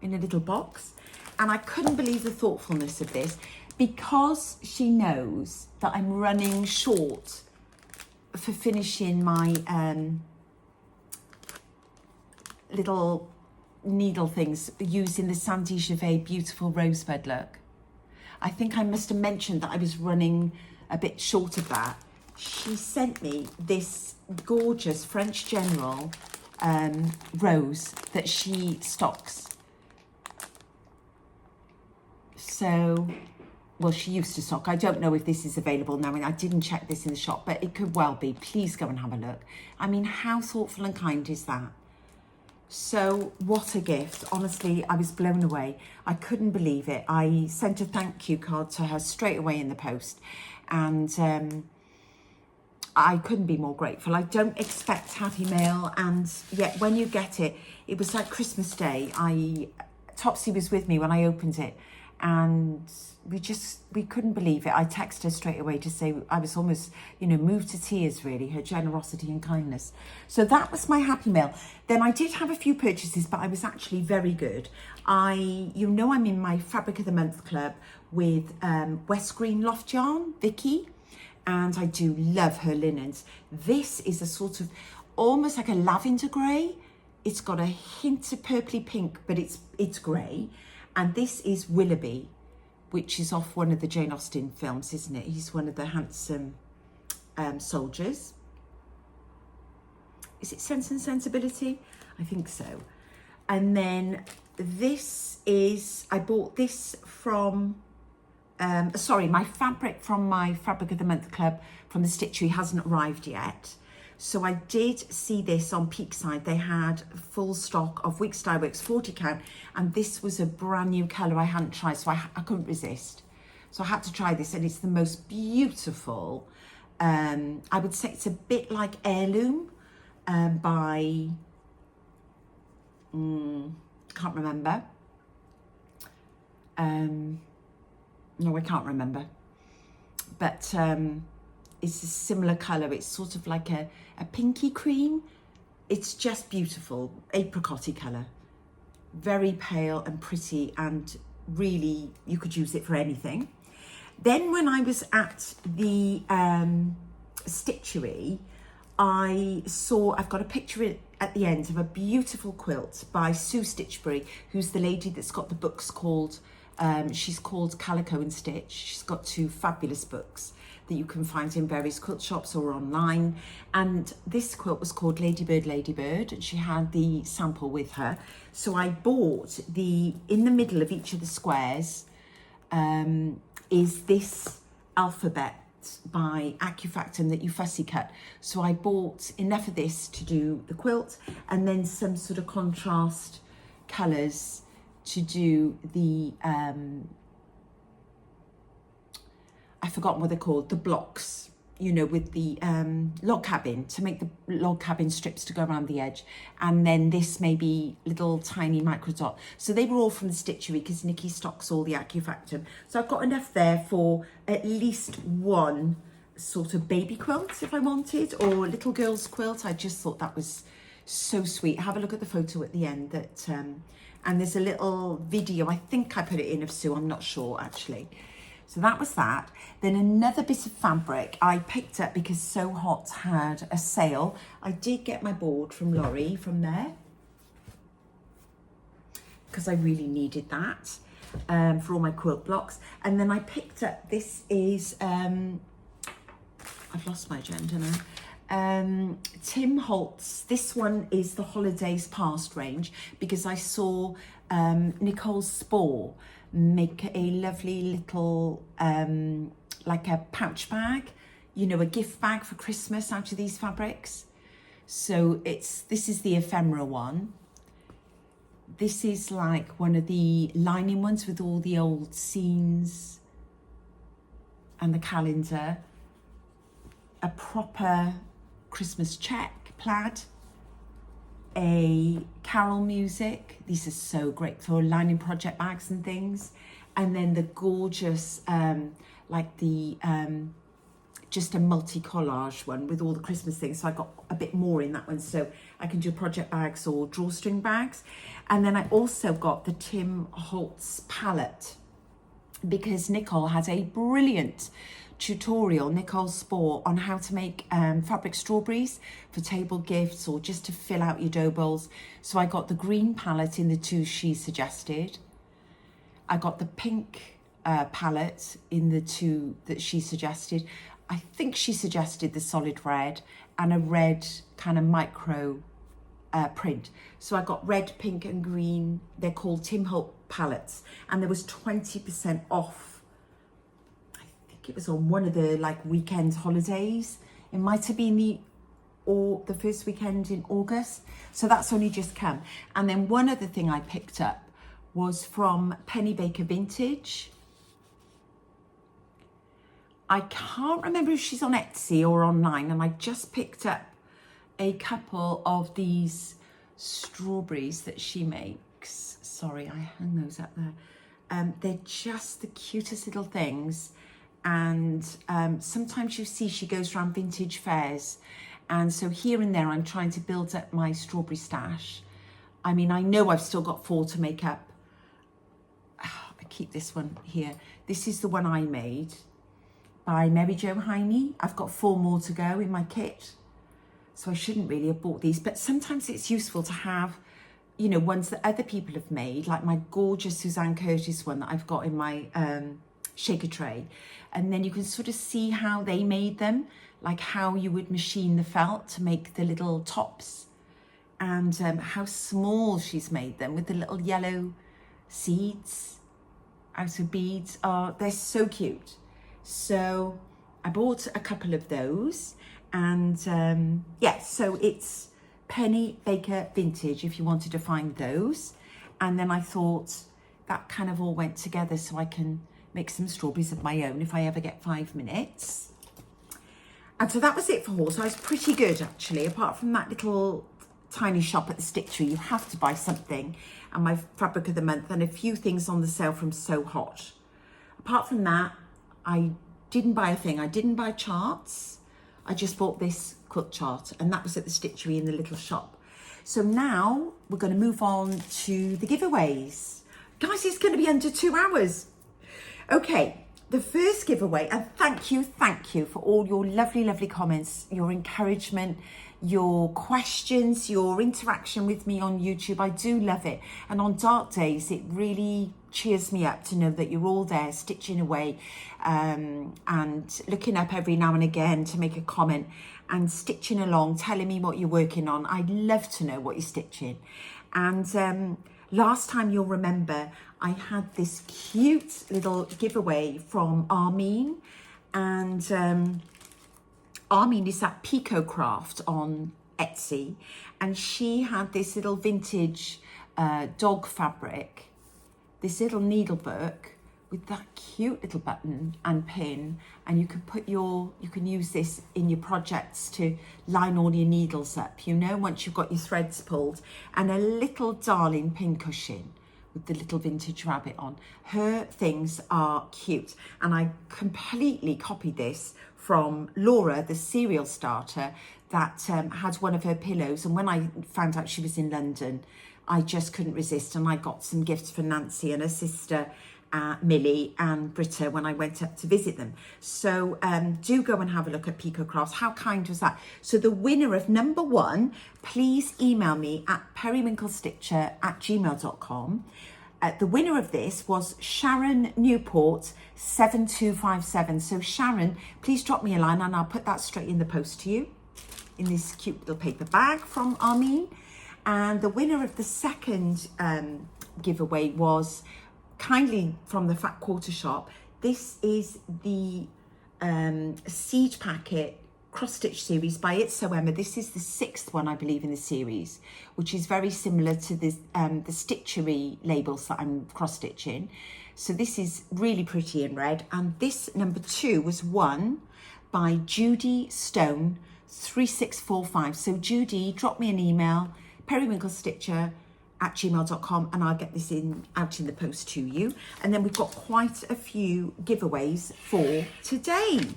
in a little box. And I couldn't believe the thoughtfulness of this, because she knows that I'm running short for finishing my little needle things using the Sandy Gervais beautiful rosebud look. I think I must have mentioned that I was running a bit short of that. She sent me this gorgeous French General rose that she stocks. So, well, she used to stock. I don't know if this is available now, and I didn't check this in the shop, but it could well be. Please go and have a look. I mean, how thoughtful and kind is that? So what a gift. Honestly, I was blown away. I couldn't believe it. I sent a thank you card to her straight away in the post, and I couldn't be more grateful. I don't expect happy mail, and yet when you get it, it was like Christmas Day. Topsy was with me when I opened it, and we couldn't believe it. I texted her straight away to say I was almost, moved to tears, really, her generosity and kindness. So that was my happy mail. Then I did have a few purchases, but I was actually very good. I'm in my Fabric of the Month club with West Green Loft Yarn, Vicky, and I do love her linens. This is a sort of almost like a lavender grey. It's got a hint of purpley pink, but it's grey. And this is Willoughby, which is off one of the Jane Austen films, isn't it? He's one of the handsome soldiers. Is it Sense and Sensibility? I think so. And then this is, I bought this from, my fabric from my Fabric of the Month club from the Stitchery hasn't arrived yet. So I did see this on Peakside. They had full stock of Weeks Dye Works 40 count, and this was a brand new colour I hadn't tried, so I couldn't resist. So I had to try this, and it's the most beautiful, I would say it's a bit like Heirloom by, can't remember. No, I can't remember. But it's a similar colour. It's sort of like a pinky cream. It's just beautiful, apricot-y colour. Very pale and pretty, and really you could use it for anything. Then when I was at the Stitchery, I've got a picture at the end of a beautiful quilt by Sue Stitchbury, who's the lady that's got the books called, she's called Calico and Stitch. She's got 2 fabulous books that you can find in various quilt shops or online. And this quilt was called Ladybird, Ladybird, and she had the sample with her. So I bought in the middle of each of the squares is this alphabet by Accufactum that you fussy cut. So I bought enough of this to do the quilt, and then some sort of contrast colours to do the I've forgotten what they're called, the blocks, with the log cabin, to make the log cabin strips to go around the edge. And then this maybe little tiny micro dot. So they were all from the Stitchery, because Nikki stocks all the Accufactum. So I've got enough there for at least one sort of baby quilt if I wanted, or a little girl's quilt. I just thought that was so sweet. Have a look at the photo at the end that, and there's a little video, I think I put it in of Sue, I'm not sure actually. So that was that. Then another bit of fabric I picked up because So Hot had a sale. I did get my board from Laurie from there, because I really needed that for all my quilt blocks. And then I picked up, this is, I've lost my agenda now. Tim Holt's, this one is the Holidays Past range, because I saw Nicole Spore make a lovely little, like a pouch bag, you know, a gift bag for Christmas out of these fabrics. So this is the ephemera one. This is like one of the lining ones with all the old scenes and the calendar. A proper Christmas check plaid. A carol music. These are so great for lining project bags and things. And then the gorgeous, like the, just a multi-collage one with all the Christmas things. So I got a bit more in that one, so I can do project bags or drawstring bags. And then I also got the Tim Holtz palette, because Nicole has a brilliant tutorial, Nicole Spohr, on how to make fabric strawberries for table gifts or just to fill out your dough bowls. So I got the green palette in the two she suggested. I got the pink palette in the two that she suggested. I think she suggested the solid red and a red kind of micro print. So I got red, pink and green. They're called Tim Holtz palettes, and there was 20% off. I think it was on one of the like weekend holidays. It might have been the first weekend in August. So that's only just come. And then one other thing I picked up was from Penny Baker Vintage. I can't remember if she's on Etsy or online, and I just picked up a couple of these strawberries that she makes. Sorry, I hung those up there. They're just the cutest little things. And sometimes you see she goes around vintage fairs. And so here and there, I'm trying to build up my strawberry stash. I mean, I know I've still got 4 to make up. Oh, I keep this one here. This is the one I made by Mary Jo Heine. I've got 4 more to go in my kit. So I shouldn't really have bought these, but sometimes it's useful to have, you know, ones that other people have made, like my gorgeous Suzanne Curtis one that I've got in my shaker tray. And then you can sort of see how they made them, like how you would machine the felt to make the little tops, and how small she's made them with the little yellow seeds out of beads. Oh, they're so cute. So I bought a couple of those, and yeah, so it's Penny Baker Vintage if you wanted to find those. And then I thought that kind of all went together, so I can make some strawberries of my own if I ever get 5 minutes. And so that was it for haul. So I was pretty good actually, apart from that little tiny shop at the Stitchery. You have to buy something, and my fabric of the month, and a few things on the sale from So Hot. Apart from that, I didn't buy a thing. I didn't buy charts. I just bought this quilt chart, and that was at the Stitchery in the little shop. So now we're going to move on to the giveaways. Guys, it's going to be under 2 hours. Okay, the first giveaway, and thank you for all your lovely, lovely comments, your encouragement, your questions, your interaction with me on YouTube. I do love it. And on dark days, it really cheers me up to know that you're all there stitching away, and looking up every now and again to make a comment and stitching along, telling me what you're working on. I'd love to know what you're stitching. And last time, you'll remember, I had this cute little giveaway from Armine, and Armine is at Pico Craft on Etsy, and she had this little vintage dog fabric, this little needle book with that cute little button and pin, and you can use this in your projects to line all your needles up, you know, once you've got your threads pulled, and a little darling pin cushion with the little vintage rabbit on. Her things are cute, and I completely copied this from Laura, the cereal starter, that had one of her pillows, and when I found out she was in London, I just couldn't resist, and I got some gifts for Nancy and her sister Millie and Britta when I went up to visit them. So do go and have a look at Pico Crafts. How kind was that? So the winner of number 1, please email me at periwinklestitcher@gmail.com. The winner of this was Sharon Newport 7257. So Sharon, please drop me a line and I'll put that straight in the post to you in this cute little paper bag from Armine. And the winner of the second giveaway was kindly from the Fat Quarter Shop. This is the Siege Packet cross stitch series by It's So Emma. This is the 6th one, I believe, in the series, which is very similar to the stitchery labels that I'm cross stitching. So this is really pretty in red. And this number 2 was won by Judy Stone 3645. So Judy, drop me an email, periwinklestitcher@gmail.com, and I'll get this out in the post to you. And then we've got quite a few giveaways for today.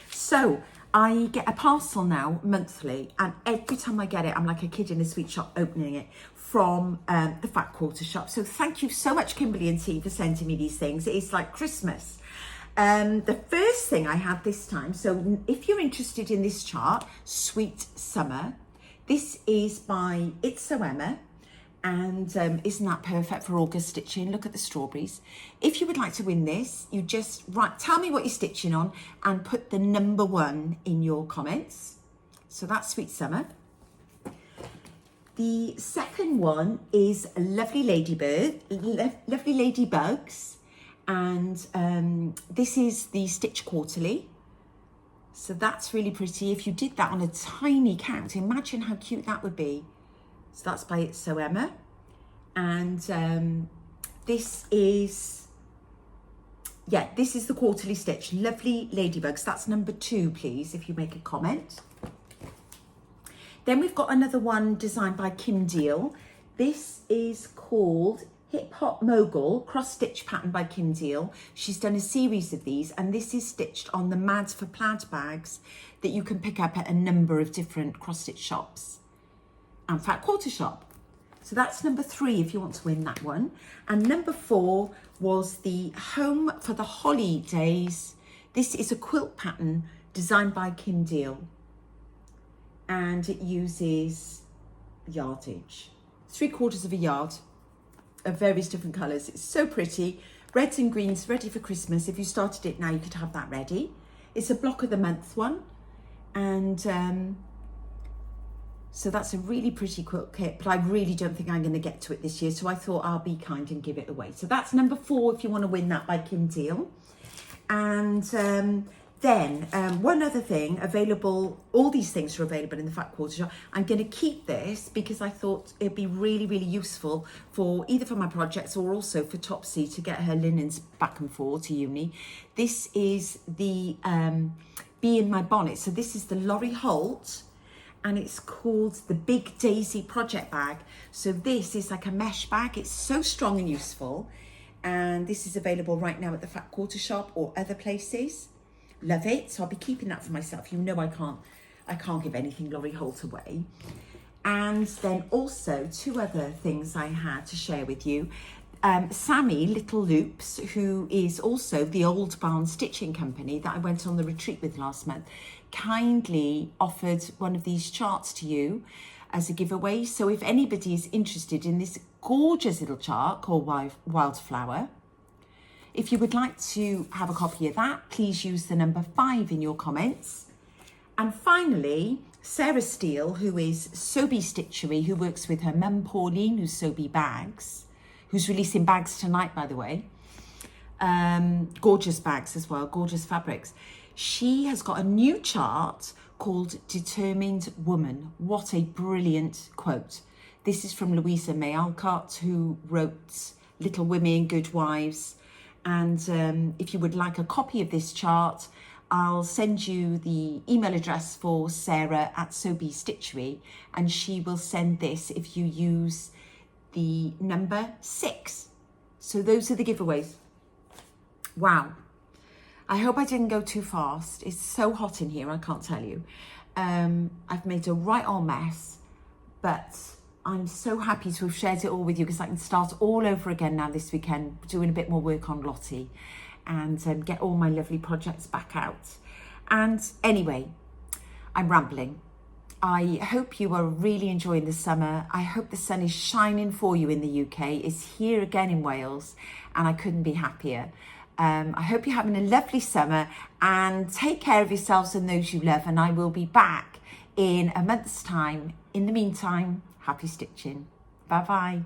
So I get a parcel now monthly, and every time I get it, I'm like a kid in a sweet shop opening it, from the Fat Quarter shop. So thank you so much, Kimberly and T, for sending me these things. It is like Christmas. The first thing I had this time, so if you're interested in this chart, Sweet Summer, this is by It's So Emma, and isn't that perfect for August stitching? Look at the strawberries. If you would like to win this, you just tell me what you're stitching on and put the number 1 in your comments. So that's Sweet Summer. The second one is Lovely Ladybugs, and this is the Stitch Quarterly. So that's really pretty. If you did that on a tiny count, imagine how cute that would be. So that's by It's So Emma. And this is the quarterly stitch, Lovely Ladybugs. That's number 2, please, if you make a comment. Then we've got another one designed by Kim Deal. This is called Hip Hop Mogul, cross stitch pattern by Kim Deal. She's done a series of these, and this is stitched on the Mads for Plaid bags that you can pick up at a number of different cross stitch shops and Fat Quarter shop. So that's number 3 if you want to win that one. And number 4 was the Home for the Holidays. This is a quilt pattern designed by Kim Deal, and it uses yardage, 3/4 of a yard of various different colours. It's so pretty. Reds and greens ready for Christmas. If you started it now, you could have that ready. It's a block of the month one, and so that's a really pretty quilt kit, but I really don't think I'm going to get to it this year, so I thought I'll be kind and give it away. So that's number 4 if you want to win that, by Kim Deal. And then one other thing, available, all these things are available in the Fat Quarter shop. I'm going to keep this because I thought it'd be really, really useful for either for my projects or also for Topsy to get her linens back and forth to uni. This is the Bee in My Bonnet. So this is the Laurie Holt, and it's called the Big Daisy Project Bag. So this is like a mesh bag. It's so strong and useful. And this is available right now at the Fat Quarter shop or other places. Love it. So I'll be keeping that for myself. You know I can't give anything Laurie Holt away. And then also 2 other things I had to share with you. Sammy Little Loops, who is also the Old Barn Stitching Company that I went on the retreat with last month, kindly offered one of these charts to you as a giveaway. So if anybody is interested in this gorgeous little chart called Wildflower, if you would like to have a copy of that, please use the number 5 in your comments. And finally, Sarah Steele, who is Sobe Stitchery, who works with her mum Pauline, who's Sobe Bags, who's releasing bags tonight, by the way. Gorgeous bags as well, gorgeous fabrics. She has got a new chart called Determined Woman. What a brilliant quote. This is from Louisa May Alcott, who wrote Little Women, Good Wives. And if you would like a copy of this chart, I'll send you the email address for Sarah at Sobe Stitchery, and she will send this if you use the number 6. So those are the giveaways. Wow. I hope I didn't go too fast. It's so hot in here, I can't tell you. I've made a right old mess, but I'm so happy to have shared it all with you because I can start all over again now this weekend, doing a bit more work on Lottie and get all my lovely projects back out. And anyway, I'm rambling. I hope you are really enjoying the summer. I hope the sun is shining for you in the UK. It's here again in Wales, and I couldn't be happier. I hope you're having a lovely summer, and take care of yourselves and those you love, and I will be back in a month's time. In the meantime, happy stitching. Bye bye.